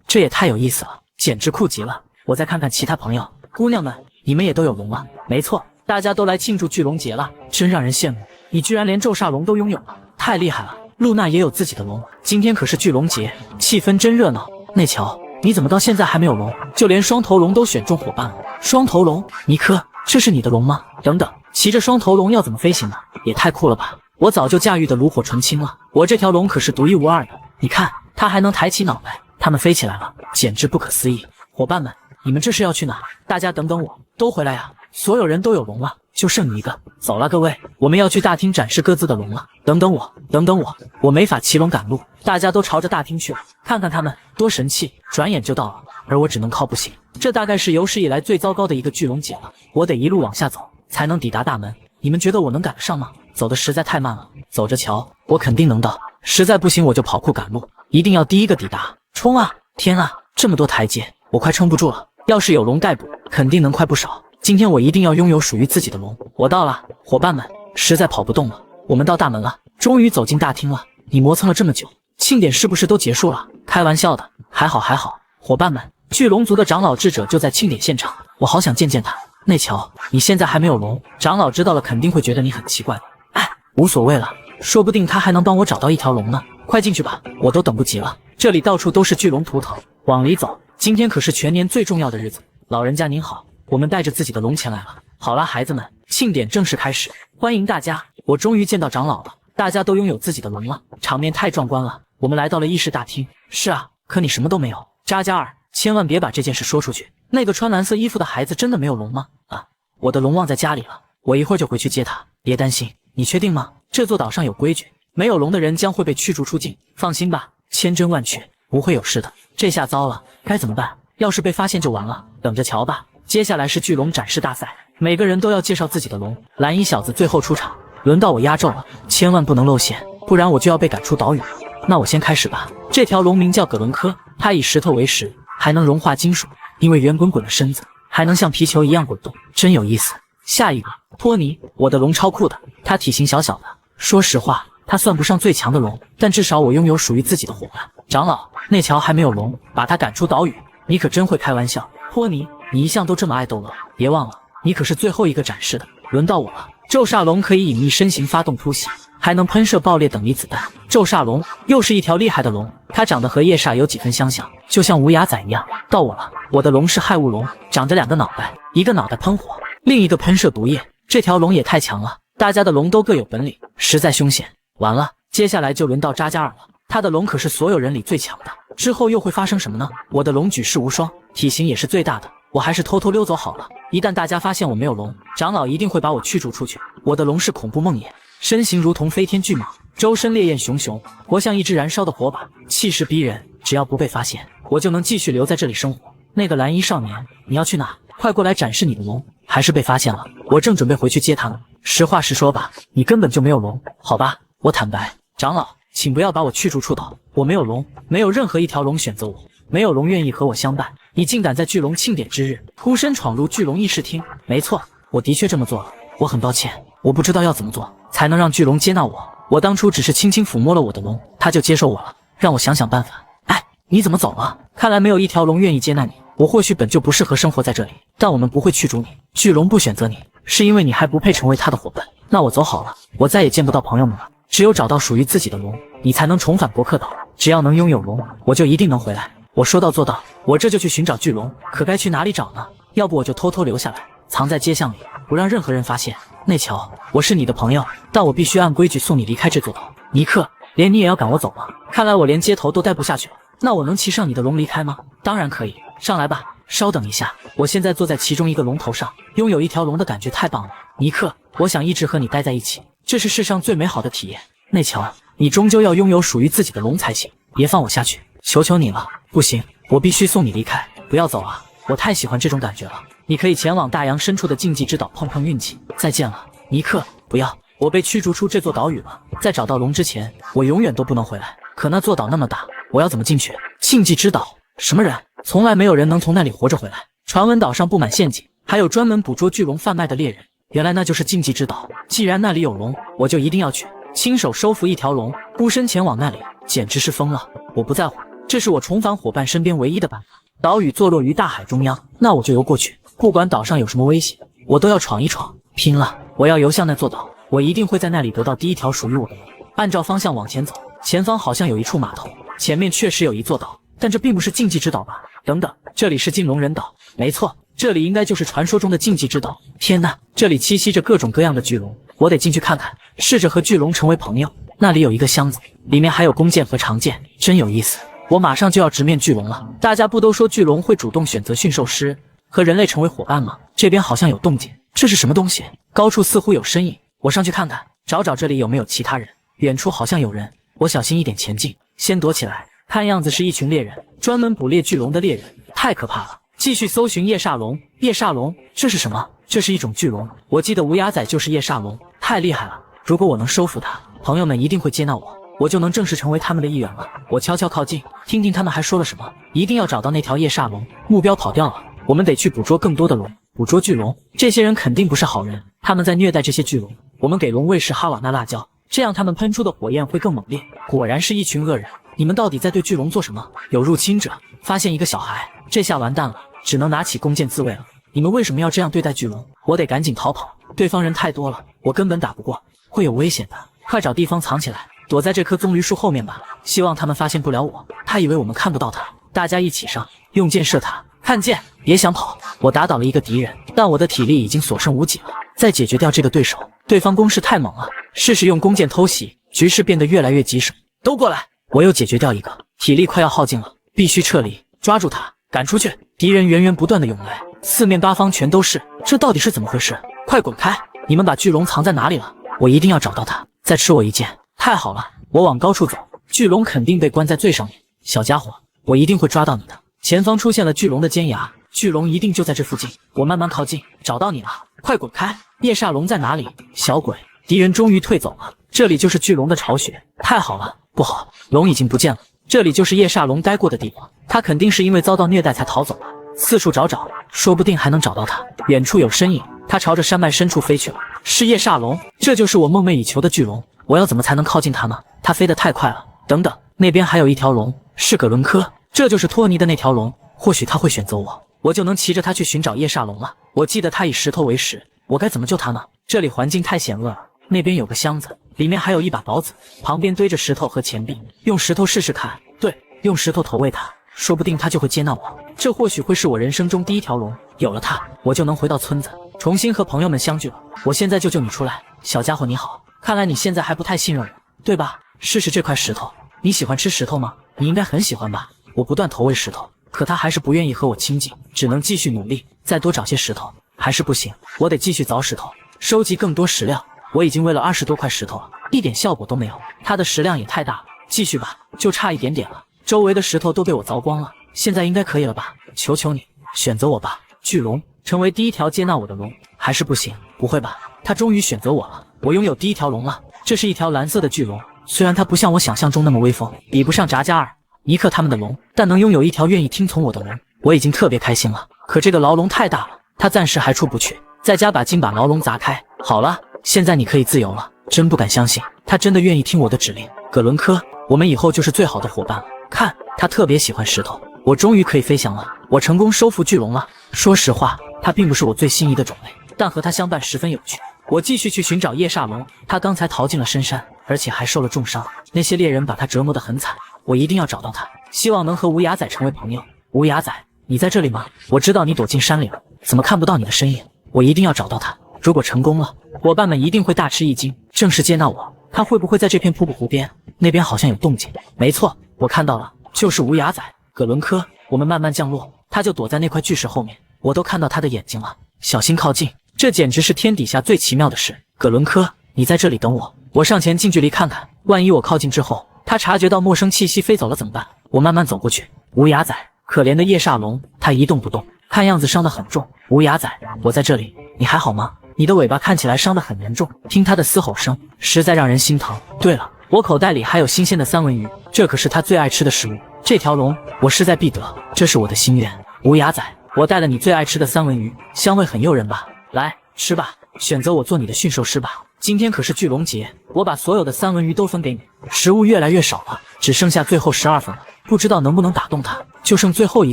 B: 这也太有意思了，简直酷极了。我再看看其他朋友。姑娘们，你们也都有龙了？没错，大家都来庆祝巨龙节了，真让人羡慕。你居然连宙煞龙都拥有了，太厉害了！露娜也有自己的龙，今天可是巨龙节，气氛真热闹。内乔，你怎么到现在还没有龙？就连双头龙都选中伙伴了。双头龙，尼克，这是你的龙吗？等等，骑着双头龙要怎么飞行呢？也太酷了吧！我早就驾驭的炉火纯青了，我这条龙可是独一无二的。你看，它还能抬起脑袋，它们飞起来了，简直不可思议。伙伴们，你们这是要去哪？大家等等我，都回来呀！所有人都有龙了，就剩你一个。走了，各位，我们要去大厅展示各自的龙了。等等我，等等我，我没法骑龙赶路。大家都朝着大厅去了，看看他们多神气，转眼就到了，而我只能靠步行。这大概是有史以来最糟糕的一个巨龙节了。我得一路往下走，才能抵达大门。你们觉得我能赶得上吗？走的实在太慢了，走着瞧，我肯定能到。实在不行，我就跑酷赶路，一定要第一个抵达。冲啊！天啊，这么多台阶，我快撑不住了。要是有龙带补，肯定能快不少。今天我一定要拥有属于自己的龙。我到了，伙伴们，实在跑不动了。我们到大门了，终于走进大厅了。你磨蹭了这么久，庆典是不是都结束了？开玩笑的，还好还好。伙伴们，巨龙族的长老智者就在庆典现场，我好想见见他。内乔，你现在还没有龙，长老知道了肯定会觉得你很奇怪的。哎，无所谓了，说不定他还能帮我找到一条龙呢。快进去吧，我都等不及了。这里到处都是巨龙图腾，往里走。今天可是全年最重要的日子。老人家您好，我们带着自己的龙前来了。好了，孩子们，庆典正式开始，欢迎大家。我终于见到长老了，大家都拥有自己的龙了，场面太壮观了。我们来到了议事大厅。是啊，可你什么都没有。扎加尔，千万别把这件事说出去。那个穿蓝色衣服的孩子真的没有龙吗？啊，我的龙忘在家里了，我一会儿就回去接他。别担心，你确定吗？这座岛上有规矩，没有龙的人将会被驱逐出境。放心吧，千真万确，不会有事的。这下糟了，该怎么办？要是被发现就完了，等着瞧吧。接下来是巨龙展示大赛，每个人都要介绍自己的龙。蓝衣小子最后出场，轮到我压轴了，千万不能露馅，不然我就要被赶出岛屿了。那我先开始吧。这条龙名叫葛伦科，它以石头为食，还能融化金属，因为圆滚滚的身子还能像皮球一样滚动，真有意思。下一个，托尼，我的龙超酷的，它体型小小的，说实话，它算不上最强的龙，但至少我拥有属于自己的伙伴。长老，那乔还没有龙，把他赶出岛屿，你可真会开玩笑。托尼，你一向都这么爱逗乐，别忘了，你可是最后一个展示的。轮到我了。骤煞龙可以隐匿身形发动突袭，还能喷射爆裂等离子弹。骤煞龙又是一条厉害的龙，它长得和夜煞有几分相像，就像无牙仔一样。到我了，我的龙是害物龙，长着两个脑袋，一个脑袋喷火，另一个喷射毒液。这条龙也太强了，大家的龙都各有本领，实在凶险。完了，接下来就轮到扎加尔了，他的龙可是所有人里最强的。之后又会发生什么呢？我的龙举世无双，体型也是最大的，我还是偷偷溜走好了。一旦大家发现我没有龙，长老一定会把我驱逐出去。我的龙是恐怖梦魇，身形如同飞天巨蟒，周身烈焰熊熊，活像一只燃烧的火把，气势逼人。只要不被发现，我就能继续留在这里生活。那个蓝衣少年，你要去哪？快过来展示你的龙！还是被发现了，我正准备回去接他呢。实话实说吧，你根本就没有龙，好吧？我坦白，长老，请不要把我驱逐出岛，我没有龙，没有任何一条龙选择我，没有龙愿意和我相伴。你竟敢在巨龙庆典之日孤身闯入巨龙议事厅？没错，我的确这么做了。我很抱歉，我不知道要怎么做才能让巨龙接纳我。我当初只是轻轻抚摸了我的龙，他就接受我了。让我想想办法。哎，你怎么走了？看来没有一条龙愿意接纳你。我或许本就不适合生活在这里，但我们不会驱逐你。巨龙不选择你，是因为你还不配成为他的伙伴。那我走好了，我再也见不到朋友们了。只有找到属于自己的龙，你才能重返伯克岛。只要能拥有龙，我就一定能回来。我说到做到，我这就去寻找巨龙。可该去哪里找呢？要不我就偷偷留下来，藏在街巷里，不让任何人发现。内乔，我是你的朋友，但我必须按规矩送你离开这座岛。尼克，连你也要赶我走吗？看来我连街头都待不下去了。那我能骑上你的龙离开吗？当然可以，上来吧。稍等一下，我现在坐在其中一个龙头上，拥有一条龙的感觉太棒了。尼克，我想一直和你待在一起，这是世上最美好的体验。内乔，你终究要拥有属于自己的龙才行，别放我下去，求求你了。不行，我必须送你离开，不要走啊，我太喜欢这种感觉了。你可以前往大洋深处的禁忌之岛碰碰运气。再见了，尼克。不要，我被驱逐出这座岛屿了，在找到龙之前，我永远都不能回来。可那座岛那么大，我要怎么进去？禁忌之岛？什么人？从来没有人能从那里活着回来。传闻岛上布满陷阱，还有专门捕捉巨龙贩卖的猎人。原来那就是禁忌之岛。既然那里有龙，我就一定要去，亲手收服一条龙，孤身前往那里，简直是疯了。我不在乎，这是我重返伙伴身边唯一的办法。岛屿坐落于大海中央，那我就游过去，不管岛上有什么危险，我都要闯一闯。拼了，我要游向那座岛，我一定会在那里得到第一条属于我的龙。按照方向往前走，前方好像有一处码头，前面确实有一座岛，但这并不是禁忌之岛吧？等等，这里是金龙人岛，没错，这里应该就是传说中的禁忌之岛。天哪，这里栖息着各种各样的巨龙，我得进去看看，试着和巨龙成为朋友。那里有一个箱子，里面还有弓箭和长剑，真有意思。我马上就要直面巨龙了。大家不都说巨龙会主动选择驯兽师和人类成为伙伴吗？这边好像有动静，这是什么东西？高处似乎有身影，我上去看看，找找这里有没有其他人。远处好像有人，我小心一点前进，先躲起来。看样子是一群猎人，专门捕猎巨龙的猎人，太可怕了。继续搜寻夜煞龙。夜煞龙，这是什么？这是一种巨龙，我记得无牙仔就是夜煞龙，太厉害了。如果我能收服它，朋友们一定会接纳我，我就能正式成为他们的一员了。我悄悄靠近，听听他们还说了什么。一定要找到那条夜煞龙，目标跑掉了，我们得去捕捉更多的龙，捕捉巨龙。这些人肯定不是好人，他们在虐待这些巨龙。我们给龙喂食哈瓦那辣椒，这样他们喷出的火焰会更猛烈。果然是一群恶人，你们到底在对巨龙做什么？有入侵者，发现一个小孩，这下完蛋了，只能拿起弓箭自卫了。你们为什么要这样对待巨龙？我得赶紧逃跑，对方人太多了，我根本打不过，会有危险的。快找地方藏起来，躲在这棵棕榈树后面吧，希望他们发现不了我。他以为我们看不到他，大家一起上，用箭射他。看箭，别想跑。我打倒了一个敌人，但我的体力已经所剩无几了，再解决掉这个对手。对方攻势太猛了，试试用弓箭偷袭，局势变得越来越棘手。都过来，我又解决掉一个，体力快要耗尽了，必须撤离，抓住他，赶出去。敌人源源不断的涌来，四面八方全都是，这到底是怎么回事？快滚开！你们把巨龙藏在哪里了？我一定要找到它，再吃我一剑。太好了，我往高处走，巨龙肯定被关在最上面。小家伙，我一定会抓到你的。前方出现了巨龙的尖牙，巨龙一定就在这附近。我慢慢靠近，找到你了，快滚开！夜煞龙在哪里？小鬼，敌人终于退走了，这里就是巨龙的巢穴。太好了，不好，龙已经不见了。这里就是夜煞龙待过的地方，他肯定是因为遭到虐待才逃走了。四处找找，说不定还能找到他。远处有身影，他朝着山脉深处飞去了。是夜煞龙，这就是我梦寐以求的巨龙。我要怎么才能靠近它呢？它飞得太快了。等等，那边还有一条龙，是葛伦科，这就是托尼的那条龙。或许他会选择我，我就能骑着它去寻找夜煞龙了。我记得他以石头为食，我该怎么救他呢？这里环境太险恶了。那边有个箱子，里面还有一把宝子，旁边堆着石头和钱币。用石头试试看，对，用石头投喂它，说不定它就会接纳我。这或许会是我人生中第一条龙。有了它，我就能回到村子，重新和朋友们相聚了。我现在就救你出来。小家伙你好，看来你现在还不太信任我，对吧？试试这块石头，你喜欢吃石头吗？你应该很喜欢吧。我不断投喂石头，可他还是不愿意和我亲近，只能继续努力，再多找些石头。还是不行，我得继续凿石头，收集更多石料。我已经喂了20多块石头了，一点效果都没有。它的食量也太大了，继续吧，就差一点点了。周围的石头都被我凿光了，现在应该可以了吧？求求你，选择我吧，巨龙，成为第一条接纳我的龙。还是不行，不会吧？他终于选择我了，我拥有第一条龙了。这是一条蓝色的巨龙，虽然它不像我想象中那么威风，比不上扎加尔、尼克他们的龙，但能拥有一条愿意听从我的龙，我已经特别开心了。可这个牢笼太大了，它暂时还出不去，再加把劲把牢笼砸开。好了，现在你可以自由了。真不敢相信，他真的愿意听我的指令。葛伦科，我们以后就是最好的伙伴了。看，他特别喜欢石头，我终于可以飞翔了。我成功收服巨龙了。说实话，它并不是我最心仪的种类，但和它相伴十分有趣。我继续去寻找夜煞龙，他刚才逃进了深山，而且还受了重伤。那些猎人把他折磨得很惨，我一定要找到他，希望能和无牙仔成为朋友。无牙仔，你在这里吗？我知道你躲进山里了，怎么看不到你的身影？我一定要找到他。如果成功了，伙伴们一定会大吃一惊，正式接纳我。他会不会在这片瀑布湖边？那边好像有动静。没错，我看到了，就是无牙仔葛伦科。我们慢慢降落，他就躲在那块巨石后面，我都看到他的眼睛了。小心靠近，这简直是天底下最奇妙的事。葛伦科，你在这里等我，我上前近距离看看，万一我靠近之后，他察觉到陌生气息飞走了怎么办？我慢慢走过去，无牙仔，可怜的夜煞龙，他一动不动，看样子伤得很重。无牙仔，我在这里，你还好吗？你的尾巴看起来伤得很严重，听它的嘶吼声，实在让人心疼。对了，我口袋里还有新鲜的三文鱼，这可是它最爱吃的食物。这条龙，我势在必得，这是我的心愿。无牙仔，我带了你最爱吃的三文鱼，香味很诱人吧？来，吃吧，选择我做你的驯兽师吧。今天可是巨龙节，我把所有的三文鱼都分给你。食物越来越少了，只剩下最后12份了，不知道能不能打动它，就剩最后1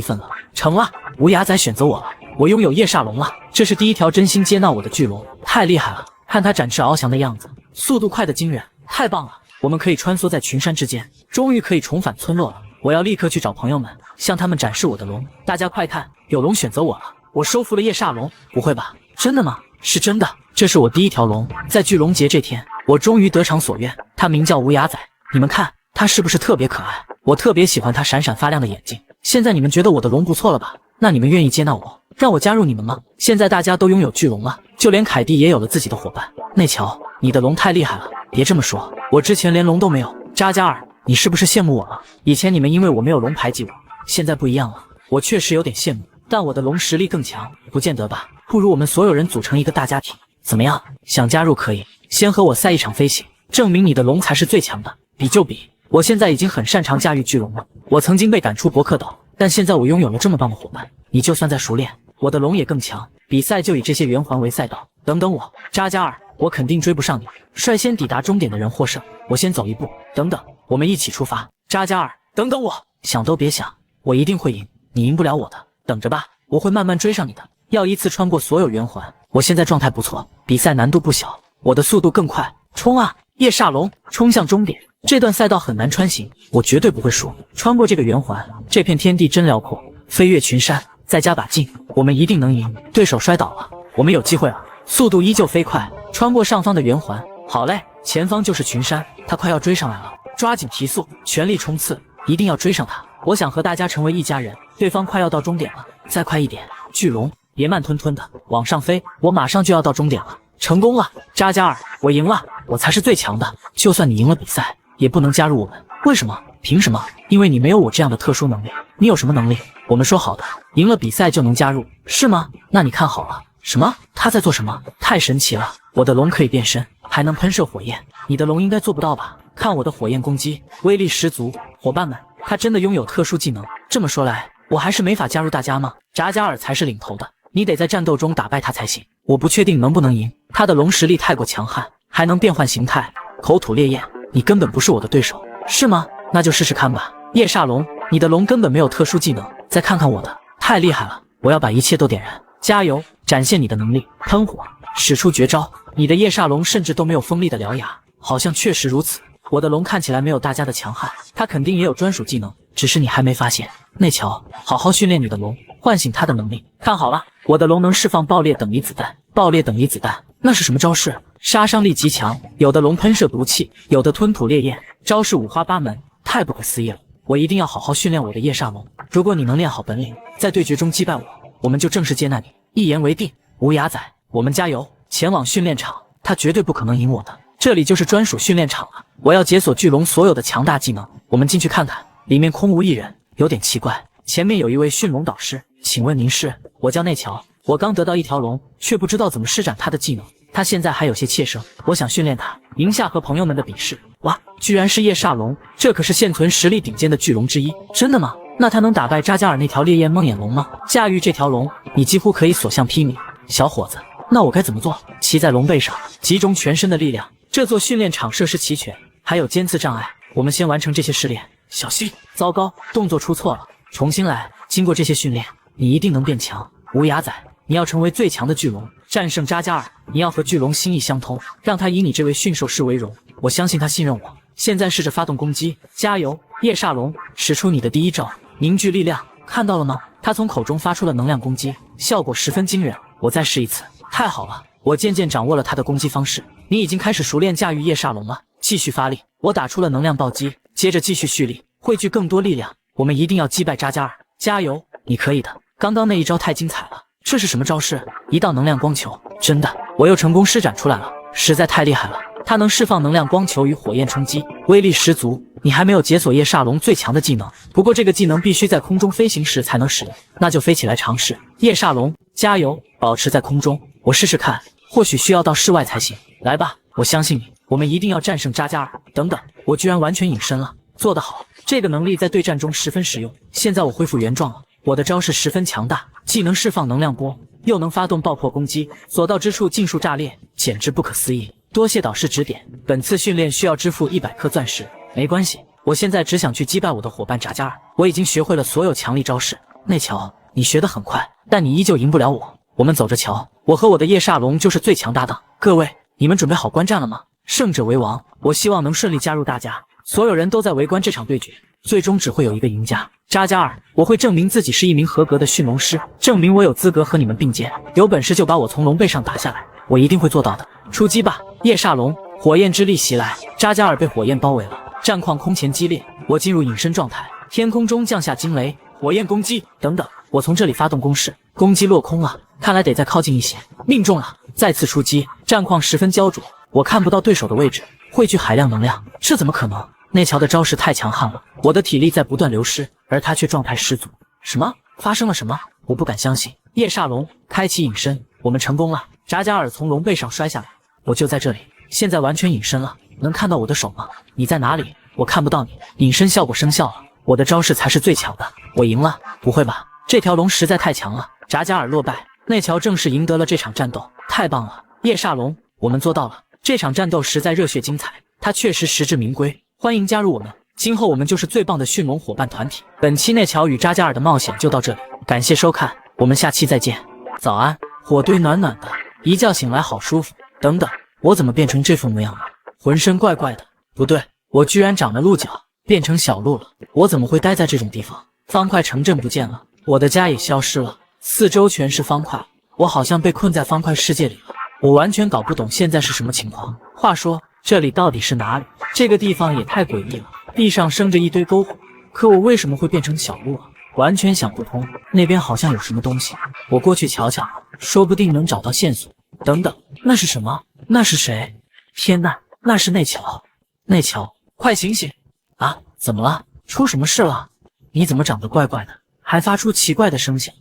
B: 份了。成了，无牙仔选择我了。我拥有夜煞龙了，这是第一条真心接纳我的巨龙，太厉害了！看它展翅翱翔的样子，速度快得惊人，太棒了！我们可以穿梭在群山之间，终于可以重返村落了。我要立刻去找朋友们，向他们展示我的龙。大家快看，有龙选择我了，我收服了夜煞龙。不会吧？真的吗？是真的，这是我第一条龙。在巨龙节这天，我终于得偿所愿。它名叫无牙仔，你们看，他是不是特别可爱？我特别喜欢他闪闪发亮的眼睛。现在你们觉得我的龙不错了吧？那你们愿意接纳我，让我加入你们吗？现在大家都拥有巨龙了，就连凯蒂也有了自己的伙伴。内乔，你的龙太厉害了，别这么说，我之前连龙都没有。扎加尔，你是不是羡慕我了？以前你们因为我没有龙排挤我，现在不一样了，我确实有点羡慕，但我的龙实力更强，不见得吧？不如我们所有人组成一个大家庭，怎么样？想加入可以，先和我赛一场飞行，证明你的龙才是最强的，比就比。我现在已经很擅长驾驭巨龙了，我曾经被赶出伯克岛，但现在我拥有了这么棒的伙伴，你就算再熟练，我的龙也更强。比赛就以这些圆环为赛道，等等我，扎加尔，我肯定追不上你。率先抵达终点的人获胜，我先走一步，等等，我们一起出发。扎加尔，等等我，想都别想，我一定会赢，你赢不了我的，等着吧，我会慢慢追上你的。要依次穿过所有圆环，我现在状态不错，比赛难度不小，我的速度更快，冲啊！夜煞龙，冲向终点。这段赛道很难穿行，我绝对不会输。穿过这个圆环，这片天地真辽阔，飞越群山，再加把劲，我们一定能赢。对手摔倒了，我们有机会了。速度依旧飞快，穿过上方的圆环。好嘞，前方就是群山，他快要追上来了，抓紧提速，全力冲刺，一定要追上他。我想和大家成为一家人。对方快要到终点了，再快一点，巨龙，别慢吞吞的往上飞，我马上就要到终点了。成功了，扎加尔，我赢了，我才是最强的。就算你赢了比赛，也不能加入我们。为什么？凭什么？因为你没有我这样的特殊能力。你有什么能力？我们说好的，赢了比赛就能加入，是吗？那你看好了。什么？他在做什么？太神奇了！我的龙可以变身，还能喷射火焰，你的龙应该做不到吧？看我的火焰攻击，威力十足。伙伴们，他真的拥有特殊技能。这么说来，我还是没法加入大家吗？扎加尔才是领头的，你得在战斗中打败他才行。我不确定能不能赢，他的龙实力太过强悍，还能变换形态，口吐烈焰，你根本不是我的对手，是吗？那就试试看吧。夜煞龙，你的龙根本没有特殊技能，再看看我的，太厉害了！我要把一切都点燃，加油，展现你的能力，喷火，使出绝招。你的夜煞龙甚至都没有锋利的獠牙，好像确实如此。我的龙看起来没有大家的强悍，它肯定也有专属技能，只是你还没发现。内乔，好好训练你的龙，唤醒它的能力。看好了，我的龙能释放爆裂等离子弹。爆裂等离子弹，那是什么招式？杀伤力极强，有的龙喷射毒气，有的吞吐烈焰，招式五花八门，太不可思议了。我一定要好好训练我的夜煞龙。如果你能练好本领，在对决中击败我，我们就正式接纳你。一言为定，无涯仔，我们加油，前往训练场。他绝对不可能赢我的，这里就是专属训练场了。我要解锁巨龙所有的强大技能，我们进去看看。里面空无一人，有点奇怪。前面有一位驯龙导师，请问您是？我叫内乔，我刚得到一条龙，却不知道怎么施展他的技能。他现在还有些怯生，我想训练他，赢下和朋友们的比试。哇，居然是夜煞龙，这可是现存实力顶尖的巨龙之一。真的吗？那他能打败扎加尔那条烈焰梦魇龙吗？驾驭这条龙，你几乎可以所向披靡。小伙子，那我该怎么做？骑在龙背上，集中全身的力量。这座训练场设施齐全，还有尖刺障碍。我们先完成这些试炼。小心！糟糕，动作出错了，重新来。经过这些训练，你一定能变强。无涯仔，你要成为最强的巨龙，战胜扎加尔。你要和巨龙心意相通，让他以你这位驯兽师为荣。我相信他信任我。现在试着发动攻击，加油，夜煞龙！使出你的第一招，凝聚力量。看到了吗？他从口中发出了能量攻击，效果十分惊人。我再试一次。太好了，我渐渐掌握了他的攻击方式。你已经开始熟练驾驭夜煞龙了，继续发力。我打出了能量暴击，接着继续蓄力，汇聚更多力量。我们一定要击败扎加尔，加油，你可以的！刚刚那一招太精彩了，这是什么招式？一道能量光球，真的，我又成功施展出来了，实在太厉害了！它能释放能量光球与火焰冲击，威力十足。你还没有解锁夜煞龙最强的技能，不过这个技能必须在空中飞行时才能使用，那就飞起来尝试。夜煞龙，加油，保持在空中，我试试看，或许需要到室外才行。来吧，我相信你，我们一定要战胜扎加尔。等等，我居然完全隐身了，做得好！这个能力在对战中十分实用。现在我恢复原状了，我的招式十分强大，既能释放能量波，又能发动爆破攻击，所到之处尽数炸裂，简直不可思议。多谢导师指点，本次训练需要支付100颗钻石。没关系，我现在只想去击败我的伙伴扎加尔。我已经学会了所有强力招式。内乔，你学得很快，但你依旧赢不了我。我们走着瞧，我和我的夜煞龙就是最强搭档。各位，你们准备好观战了吗？胜者为王，我希望能顺利加入大家。所有人都在围观这场对决，最终只会有一个赢家。扎加尔，我会证明自己是一名合格的驯龙师，证明我有资格和你们并肩。有本事就把我从龙背上打下来，我一定会做到的。出击吧，夜煞龙！火焰之力袭来，扎加尔被火焰包围了。战况空前激烈，我进入隐身状态，天空中降下惊雷、火焰攻击等等。我从这里发动攻势，攻击落空了，看来得再靠近一些。命中了，再次出击，战况十分焦灼，我看不到对手的位置，汇聚海量能量，这怎么可能？内桥的招式太强悍了，我的体力在不断流失，而他却状态十足。什么？发生了什么？我不敢相信。夜煞龙开启隐身，我们成功了。扎加尔从龙背上摔下来，我就在这里，现在完全隐身了，能看到我的手吗？你在哪里？我看不到你。隐身效果生效了，我的招式才是最强的，我赢了。不会吧？这条龙实在太强了。扎加尔落败，内桥正式赢得了这场战斗，太棒了！夜煞龙，我们做到了。这场战斗实在热血精彩，他确实实至名归，欢迎加入我们。今后我们就是最棒的驯龙伙伴团体。本期内桥与扎加尔的冒险就到这里，感谢收看，我们下期再见。早安，火堆暖暖的，一觉醒来好舒服。等等，我怎么变成这副模样了？浑身怪怪的，不对，我居然长了鹿角，变成小鹿了。我怎么会待在这种地方？方块城镇不见了，我的家也消失了，四周全是方块，我好像被困在方块世界里了。我完全搞不懂现在是什么情况。话说，这里到底是哪里？这个地方也太诡异了，地上生着一堆篝火，可我为什么会变成小鹿啊？完全想不通。那边好像有什么东西，我过去瞧瞧，说不定能找到线索。等等，那是什么？那是谁？天呐，那是内桥！内桥，快醒醒！啊，怎么了？出什么事了？你怎么长得怪怪的，还发出奇怪的声响？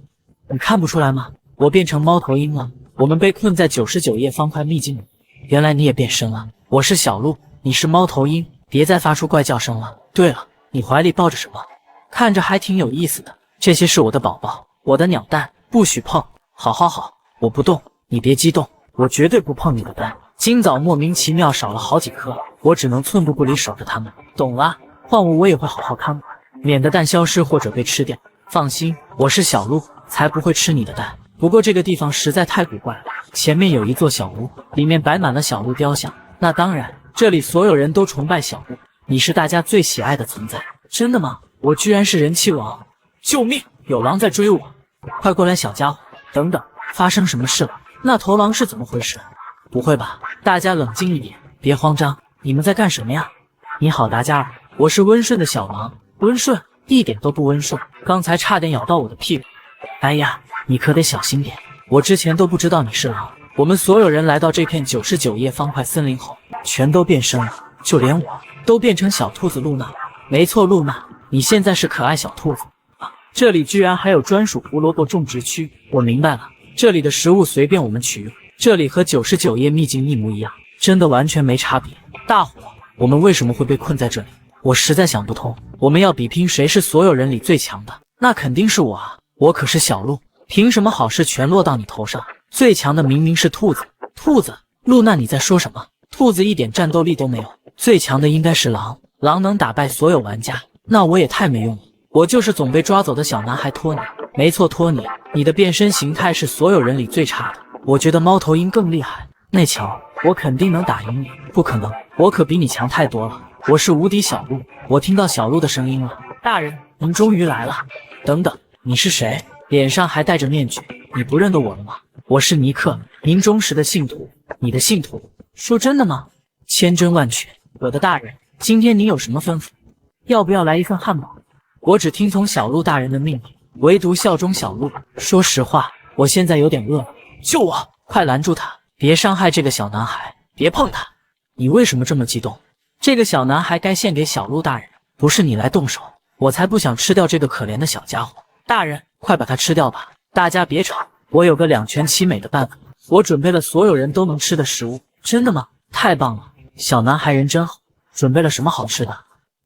B: 你看不出来吗？我变成猫头鹰了。我们被困在99页方块秘境里，原来你也变身了。我是小鹿，你是猫头鹰，别再发出怪叫声了。对了，你怀里抱着什么？看着还挺有意思的。这些是我的宝宝，我的鸟蛋，不许碰。好好好，我不动，你别激动，我绝对不碰你的蛋。今早莫名其妙少了好几颗，我只能寸步不离守着它们。懂了，换我也会好好看管，免得蛋消失或者被吃掉。放心，我是小鹿，才不会吃你的蛋。不过这个地方实在太古怪了，前面有一座小屋，里面摆满了小鹿雕像。那当然，这里所有人都崇拜小鹿，你是大家最喜爱的存在。真的吗？我居然是人气王！救命！有狼在追我！快过来，小家伙！等等，发生什么事了？那头狼是怎么回事？不会吧？大家冷静一点，别慌张。你们在干什么呀？你好，达加尔，我是温顺的小狼。温顺？一点都不温顺，刚才差点咬到我的屁股。哎呀，你可得小心点，我之前都不知道你是狼。我们所有人来到这片99页方块森林后，全都变身了，就连我都变成小兔子露娜。没错，露娜，你现在是可爱小兔子啊！这里居然还有专属胡萝卜种植区，我明白了，这里的食物随便我们取用，这里和99页秘境一模一样，真的完全没差别。大伙，我们为什么会被困在这里？我实在想不通。我们要比拼谁是所有人里最强的，那肯定是我啊！我可是小鹿，凭什么好事全落到你头上？最强的明明是兔子。兔子？露娜，你在说什么？兔子一点战斗力都没有，最强的应该是狼。狼能打败所有玩家，那我也太没用了。我就是总被抓走的小男孩托尼。没错，托尼，你的变身形态是所有人里最差的。我觉得猫头鹰更厉害。内桥，我肯定能打赢你。不可能，我可比你强太多了。我是无敌小鹿，我听到小鹿的声音了。大人，您终于来了。等等，你是谁？脸上还戴着面具，你不认得我了吗？我是尼克，您忠实的信徒。你的信徒？说真的吗？千真万确。我的大人，今天您有什么吩咐？要不要来一份汉堡？我只听从小鹿大人的命令，唯独效忠小鹿。说实话，我现在有点饿了。救我！快拦住他，别伤害这个小男孩，别碰他。你为什么这么激动？这个小男孩该献给小鹿大人，不是你来动手。我才不想吃掉这个可怜的小家伙。大人，快把它吃掉吧！大家别吵，我有个两全其美的办法。我准备了所有人都能吃的食物。真的吗？太棒了！小男孩人真好。准备了什么好吃的？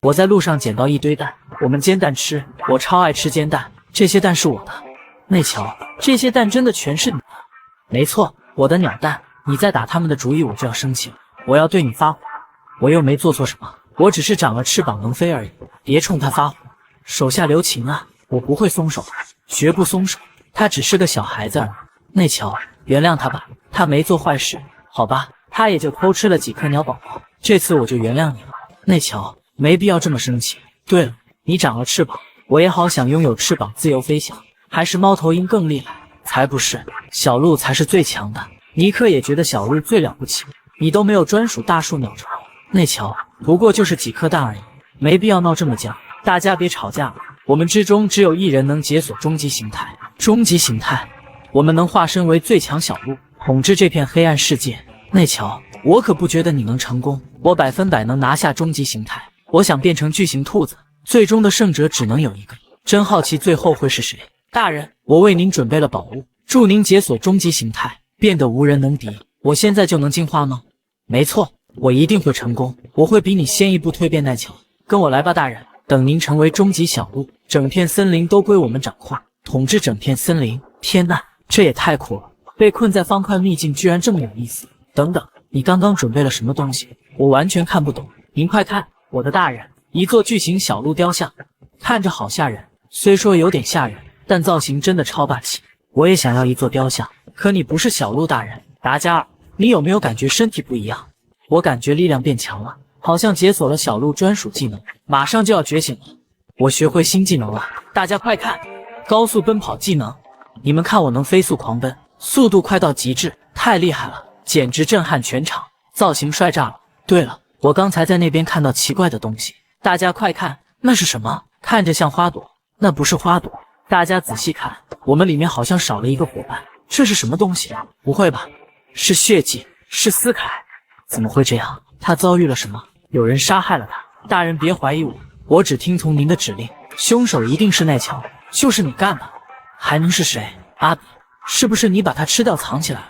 B: 我在路上捡到一堆蛋，我们煎蛋吃。我超爱吃煎蛋，这些蛋是我的。内桥，这些蛋真的全是你的？没错，我的鸟蛋。你再打他们的主意，我就要生气了。我要对你发火。我又没做错什么，我只是长了翅膀能飞而已。别冲他发火，手下留情啊！我不会松手，绝不松手。他只是个小孩子而已。内桥，原谅他吧，他没做坏事。好吧，他也就偷吃了几颗鸟宝宝，这次我就原谅你了。内桥，没必要这么生气。对了，你长了翅膀，我也好想拥有翅膀自由飞翔。还是猫头鹰更厉害？才不是，小鹿才是最强的。尼克也觉得小鹿最了不起。你都没有专属大树鸟巢。内桥，不过就是几颗蛋而已，没必要闹这么僵，大家别吵架了。我们之中只有一人能解锁终极形态，终极形态，我们能化身为最强小鹿，统治这片黑暗世界。内乔，我可不觉得你能成功，我100%能拿下终极形态。我想变成巨型兔子，最终的胜者只能有一个。真好奇最后会是谁。大人，我为您准备了宝物，祝您解锁终极形态，变得无人能敌。我现在就能进化吗？没错，我一定会成功，我会比你先一步蜕变。奈乔，跟我来吧，大人。等您成为终极小鹿，整片森林都归我们掌控，统治整片森林。天呐，这也太酷了！被困在方块秘境居然这么有意思。等等，你刚刚准备了什么东西？我完全看不懂。您快看，我的大人，一座巨型小鹿雕像，看着好吓人。虽说有点吓人，但造型真的超霸气。我也想要一座雕像，可你不是小鹿大人。达加尔，你有没有感觉身体不一样？我感觉力量变强了，好像解锁了小鹿专属技能，马上就要觉醒了。我学会新技能了，大家快看，高速奔跑技能！你们看我能飞速狂奔，速度快到极致，太厉害了，简直震撼全场，造型帅炸了。对了，我刚才在那边看到奇怪的东西，大家快看，那是什么？看着像花朵，那不是花朵，大家仔细看，我们里面好像少了一个伙伴，这是什么东西？不会吧？是血迹，是斯凯。怎么会这样？他遭遇了什么？有人杀害了他。大人别怀疑我，我只听从您的指令。凶手一定是奈乔，就是你干的。还能是谁？阿比，是不是你把他吃掉藏起来了？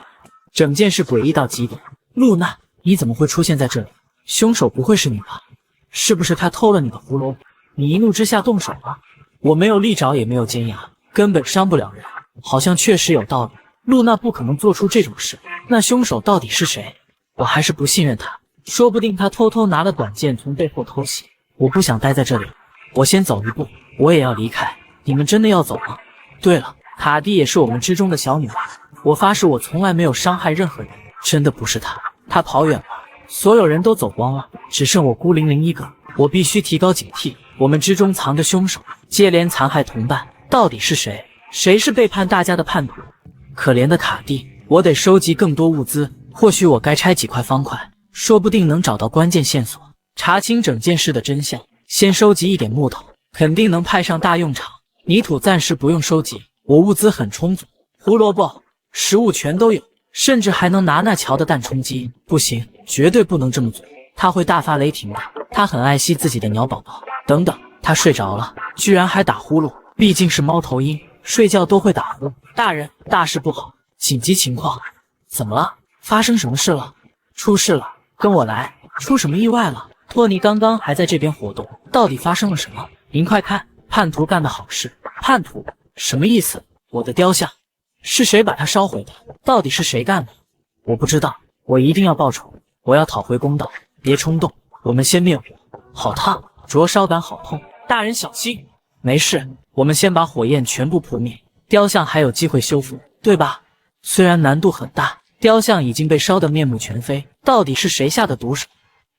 B: 整件事诡异到极点。露娜，你怎么会出现在这里？凶手不会是你吧？是不是他偷了你的胡萝卜？你一怒之下动手了？我没有利爪也没有尖牙，根本伤不了人。好像确实有道理。露娜不可能做出这种事，那凶手到底是谁？我还是不信任他，说不定他偷偷拿了短剑从背后偷袭。我不想待在这里，我先走一步，我也要离开。你们真的要走吗？对了，卡蒂也是我们之中的小女孩，我发誓我从来没有伤害任何人，真的不是她，她跑远了，所有人都走光了，只剩我孤零零一个，我必须提高警惕，我们之中藏着凶手，接连残害同伴，到底是谁？谁是背叛大家的叛徒？可怜的卡蒂，我得收集更多物资，或许我该拆几块方块，说不定能找到关键线索，查清整件事的真相。先收集一点木头，肯定能派上大用场。泥土暂时不用收集，我物资很充足，胡萝卜、食物全都有，甚至还能拿那乔的蛋充饥。不行，绝对不能这么做，他会大发雷霆的。他很爱惜自己的鸟宝宝。等等，他睡着了，居然还打呼噜，毕竟是猫头鹰，睡觉都会打呼噜。大人，大事不好，紧急情况！怎么了？发生什么事了？出事了，跟我来。出什么意外了？托尼刚刚还在这边活动，到底发生了什么？您快看，叛徒干的好事。叛徒？什么意思？我的雕像是谁把它烧毁的？到底是谁干的？我不知道，我一定要报仇，我要讨回公道。别冲动，我们先灭火。好烫，灼烧感好痛。大人小心。没事，我们先把火焰全部扑灭，雕像还有机会修复，对吧？虽然难度很大，雕像已经被烧得面目全非，到底是谁下的毒手？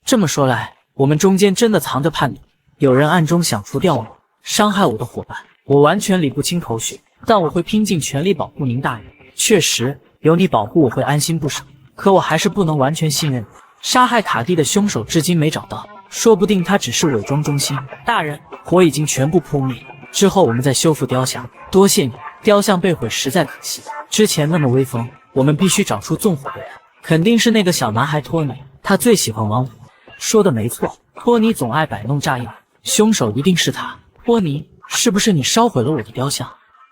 B: 这么说来，我们中间真的藏着叛徒，有人暗中想除掉我，伤害我的伙伴，我完全理不清头绪，但我会拼尽全力保护您大人。确实，有你保护我会安心不少，可我还是不能完全信任你。杀害卡蒂的凶手至今没找到，说不定他只是伪装中心。大人，火已经全部扑灭，之后我们再修复雕像。多谢你，雕像被毁实在可惜，之前那么威风，我们必须找出纵火的人，肯定是那个小男孩托尼，他最喜欢玩火。说的没错，托尼总爱摆弄炸药，凶手一定是他。托尼，是不是你烧毁了我的雕像？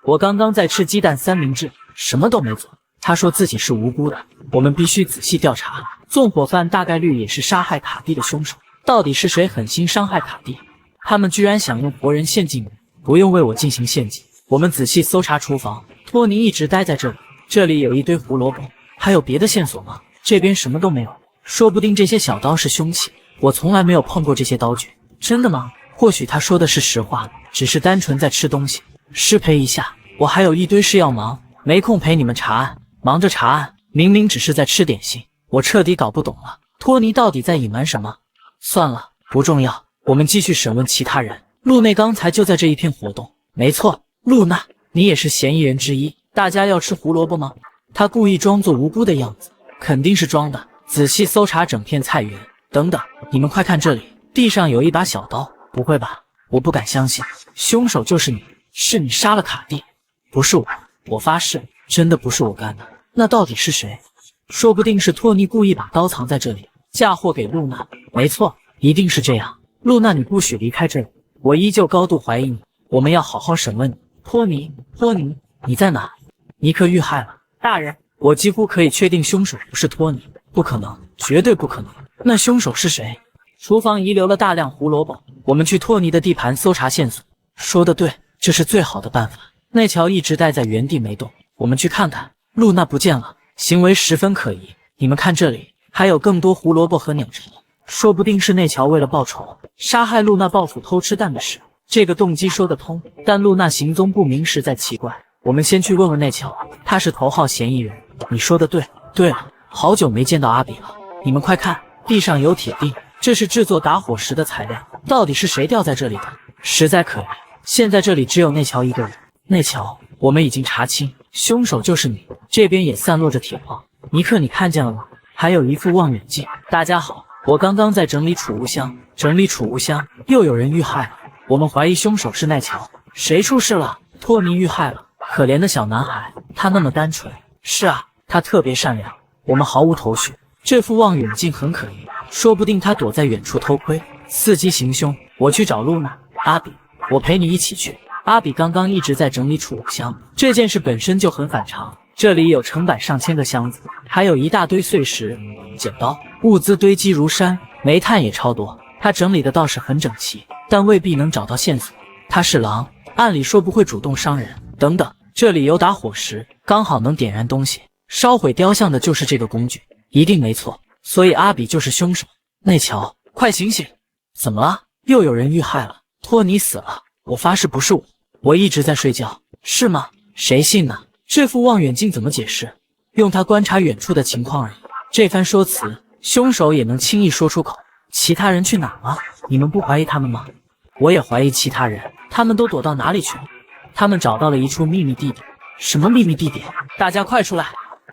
B: 我刚刚在吃鸡蛋三明治，什么都没做。他说自己是无辜的，我们必须仔细调查。纵火犯大概率也是杀害卡蒂的凶手，到底是谁狠心伤害卡蒂？他们居然想用活人陷阱我，不用为我进行陷阱。我们仔细搜查厨房，托尼一直待在这里，这里有一堆胡萝卜，还有别的线索吗？这边什么都没有，说不定这些小刀是凶器，我从来没有碰过这些刀具。真的吗？或许他说的是实话，只是单纯在吃东西。失陪一下，我还有一堆事要忙，没空陪你们查案。忙着查案，明明只是在吃点心，我彻底搞不懂了，托尼到底在隐瞒什么？算了，不重要，我们继续审问其他人。露内刚才就在这一片活动，没错，露娜，你也是嫌疑人之一。大家要吃胡萝卜吗？他故意装作无辜的样子，肯定是装的。仔细搜查整片菜园。等等，你们快看这里，地上有一把小刀，不会吧？我不敢相信，凶手就是你，是你杀了卡蒂？不是我，我发誓，真的不是我干的。那到底是谁？说不定是托尼故意把刀藏在这里，嫁祸给露娜。没错，一定是这样。露娜，你不许离开这里，我依旧高度怀疑你，我们要好好审问你。托尼，你在哪？尼克遇害了。大人，我几乎可以确定凶手不是托尼，不可能，绝对不可能。那凶手是谁？厨房遗留了大量胡萝卜，我们去托尼的地盘搜查线索。说得对，这是最好的办法。那乔一直待在原地没动，我们去看看。露娜不见了，行为十分可疑。你们看这里，还有更多胡萝卜和鸟巢，说不定是那乔为了报仇，杀害露娜报复偷吃蛋的事。这个动机说得通，但露娜行踪不明实在奇怪。我们先去问问那乔，他是头号嫌疑人。你说的对。对了，好久没见到阿比了，你们快看，地上有铁锭，这是制作打火石的材料。到底是谁掉在这里的？实在可疑。现在这里只有那乔一个人。那乔，我们已经查清，凶手就是你。这边也散落着铁矿。尼克，你看见了吗？还有一副望远镜。大家好，我刚刚在整理储物箱。又有人遇害了。我们怀疑凶手是奈乔。谁出事了？托尼遇害了。可怜的小男孩，他那么单纯。是啊，他特别善良。我们毫无头绪。这副望远镜很可疑，说不定他躲在远处偷窥，伺机行凶。我去找露娜。阿比，我陪你一起去。阿比刚刚一直在整理储物箱，这件事本身就很反常。这里有成百上千个箱子，还有一大堆碎石、剪刀，物资堆积如山，煤炭也超多。他整理的倒是很整齐，但未必能找到线索。他是狼，按理说不会主动伤人。等等，这里有打火石，刚好能点燃东西，烧毁雕像的就是这个工具，一定没错。所以阿比就是凶手。内乔，快醒醒！怎么了？又有人遇害了，托尼死了。我发誓不是我，我一直在睡觉。是吗？谁信呢？这副望远镜怎么解释？用它观察远处的情况而已。这番说辞，凶手也能轻易说出口。其他人去哪了？你们不怀疑他们吗？我也怀疑其他人，他们都躲到哪里去了？他们找到了一处秘密地点。什么秘密地点？大家快出来！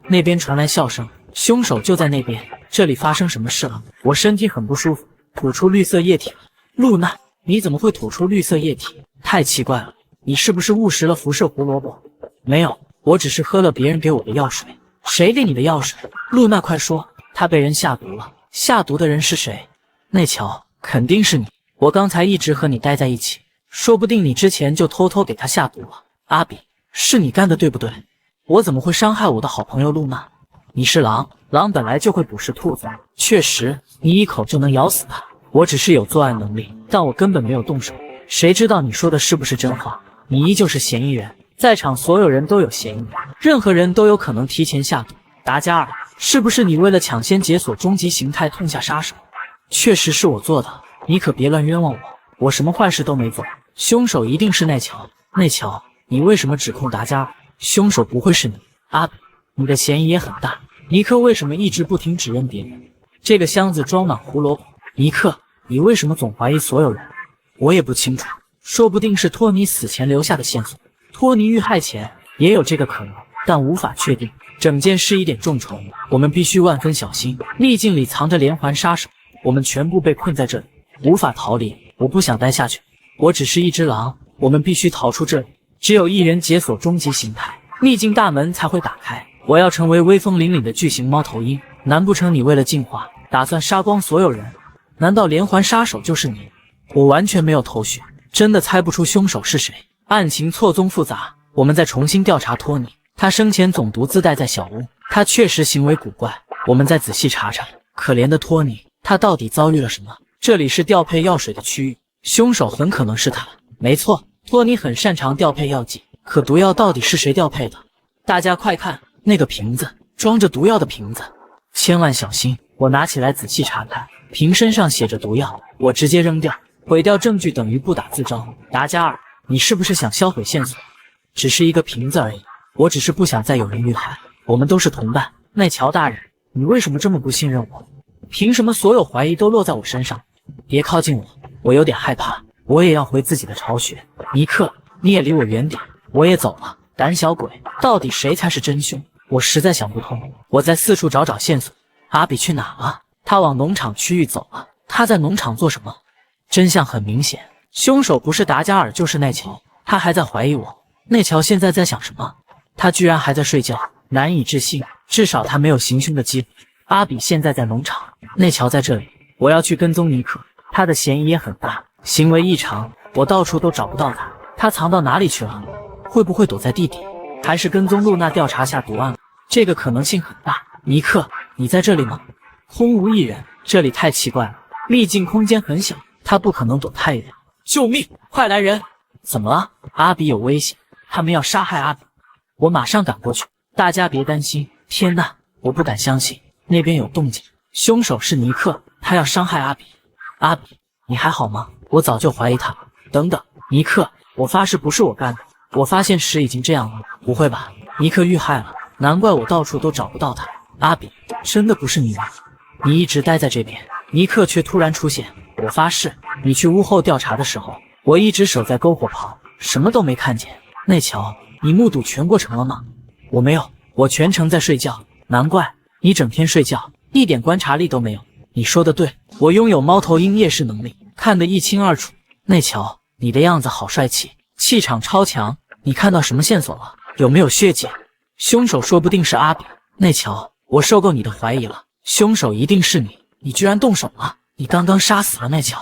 B: 那边传来笑声，凶手就在那边。这里发生什么事了？我身体很不舒服，吐出绿色液体了。露娜，你怎么会吐出绿色液体？太奇怪了，你是不是误食了辐射胡萝卜？没有，我只是喝了别人给我的药水。谁给你的药水？露娜，快说，他被人下毒了。下毒的人是谁？内乔，肯定是你。我刚才一直和你待在一起，说不定你之前就偷偷给他下毒了。阿比，是你干的对不对？我怎么会伤害我的好朋友露娜？你是狼，狼本来就会捕食兔子。确实，你一口就能咬死他。我只是有作案能力，但我根本没有动手。谁知道你说的是不是真话？你依旧是嫌疑人，在场所有人都有嫌疑，任何人都有可能提前下毒。达加尔，是不是你为了抢先解锁终极形态痛下杀手？确实是我做的，你可别乱冤枉我，我什么坏事都没做。凶手一定是奈乔。奈乔，你为什么指控达加尔？凶手不会是你。阿比，你的嫌疑也很大。尼克为什么一直不停指认别人？这个箱子装满胡萝卜。尼克，你为什么总怀疑所有人？我也不清楚，说不定是托尼死前留下的线索。托尼遇害前也有这个可能，但无法确定。整件事一点重重，我们必须万分小心。秘境里藏着连环杀手，我们全部被困在这里，无法逃离。我不想待下去，我只是一只狼，我们必须逃出这里。只有一人解锁终极形态，秘境大门才会打开。我要成为威风凛凛的巨型猫头鹰。难不成你为了进化，打算杀光所有人？难道连环杀手就是你？我完全没有头绪，真的猜不出凶手是谁。案情错综复杂，我们再重新调查托尼。他生前总独自待在小屋，他确实行为古怪。我们再仔细查查，可怜的托尼，他到底遭遇了什么？这里是调配药水的区域，凶手很可能是他。没错，托尼很擅长调配药剂，可毒药到底是谁调配的？大家快看，那个瓶子，装着毒药的瓶子，千万小心！我拿起来仔细查看，瓶身上写着毒药，我直接扔掉，毁掉证据等于不打自招。达加尔，你是不是想销毁线索？只是一个瓶子而已，我只是不想再有人遇害。我们都是同伴。奈乔大人，你为什么这么不信任我？凭什么所有怀疑都落在我身上？别靠近我，我有点害怕。我也要回自己的巢穴。尼克，你也离我远点。我也走了。胆小鬼，到底谁才是真凶？我实在想不通。我在四处找线索。阿比去哪了？他往农场区域走了。他在农场做什么？真相很明显，凶手不是达加尔就是奈乔，他还在怀疑我。奈乔现在在想什么？他居然还在睡觉，难以置信。至少他没有行凶的机会。阿比现在在农场，奈乔在这里，我要去跟踪尼克，他的嫌疑也很大，行为异常，我到处都找不到他，他藏到哪里去了？会不会躲在地底？还是跟踪露娜调查下毒案？这个可能性很大。尼克，你在这里吗？空无一人，这里太奇怪了，秘境空间很小，他不可能躲太远。救命！快来人！怎么了？阿比有危险，他们要杀害阿比。我马上赶过去，大家别担心。天哪，我不敢相信，那边有动静，凶手是尼克，他要伤害阿比。阿比，你还好吗？我早就怀疑他了。等等，尼克，我发誓不是我干的。我发现时已经这样了。不会吧？尼克遇害了，难怪我到处都找不到他。阿比，真的不是你吗？你一直待在这边，尼克却突然出现。我发誓，你去屋后调查的时候，我一直守在篝火旁，什么都没看见。内乔，你目睹全过程了吗？我没有，我全程在睡觉。难怪你整天睡觉，一点观察力都没有。你说的对，我拥有猫头鹰夜视能力，看得一清二楚。内乔，你的样子好帅气，气场超强。你看到什么线索了？有没有血迹？凶手说不定是阿比。内乔，我受够你的怀疑了，凶手一定是你。你居然动手了！你刚刚杀死了内乔，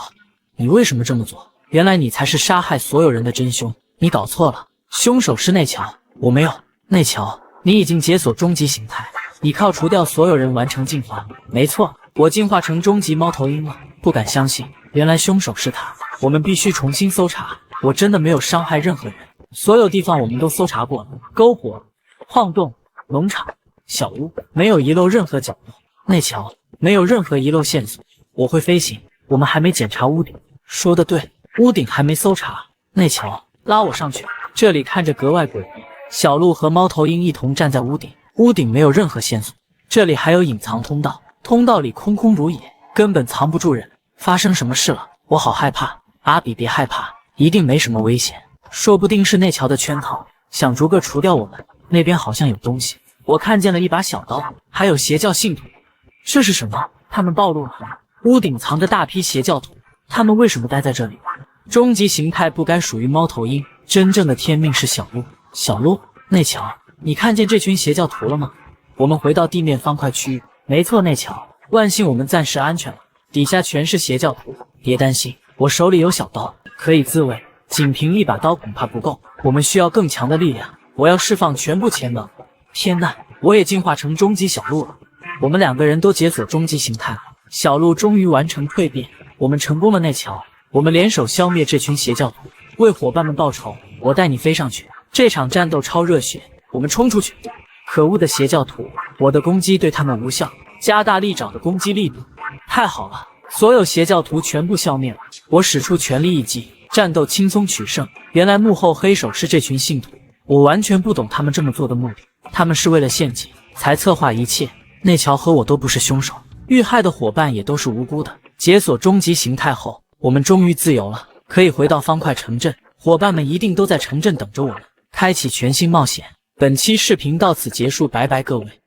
B: 你为什么这么做？原来你才是杀害所有人的真凶。你搞错了，凶手是内乔，我没有。内乔，你已经解锁终极形态，你靠除掉所有人完成进化。没错，我进化成终极猫头鹰了。不敢相信，原来凶手是他。我们必须重新搜查。我真的没有伤害任何人，所有地方我们都搜查过了，篝火、矿洞、农场、小屋，没有遗漏任何角落。内乔，没有任何遗漏线索。我会飞行，我们还没检查屋顶。说的对，屋顶还没搜查。内乔，拉我上去，这里看着格外诡异。小鹿和猫头鹰一同站在屋顶，屋顶没有任何线索。这里还有隐藏通道，通道里空空如也，根本藏不住人。发生什么事了？我好害怕。阿比，别害怕，一定没什么危险，说不定是内乔的圈套，想逐个除掉我们。那边好像有东西，我看见了一把小刀，还有邪教信徒。这是什么？他们暴露了。屋顶藏着大批邪教徒，他们为什么待在这里？终极形态不该属于猫头鹰，真正的天命是小鹿。小鹿，内乔，你看见这群邪教徒了吗？我们回到地面方块区域。没错，内乔，万幸我们暂时安全了，底下全是邪教徒。别担心，我手里有小刀，可以自卫，仅凭一把刀恐怕不够，我们需要更强的力量。我要释放全部潜能。天呐，我也进化成终极小鹿了。我们两个人都解锁终极形态了。小鹿终于完成蜕变，我们成功了。内乔，我们联手消灭这群邪教徒，为伙伴们报仇。我带你飞上去，这场战斗超热血，我们冲出去！可恶的邪教徒，我的攻击对他们无效，加大利爪的攻击力度。太好了，所有邪教徒全部消灭了。我使出全力一击，战斗轻松取胜。原来幕后黑手是这群信徒，我完全不懂他们这么做的目的，他们是为了献祭才策划一切。内乔和我都不是凶手，遇害的伙伴也都是无辜的。解锁终极形态后，我们终于自由了，可以回到方块城镇，伙伴们一定都在城镇等着我们，开启全新冒险。本期视频到此结束，拜拜各位。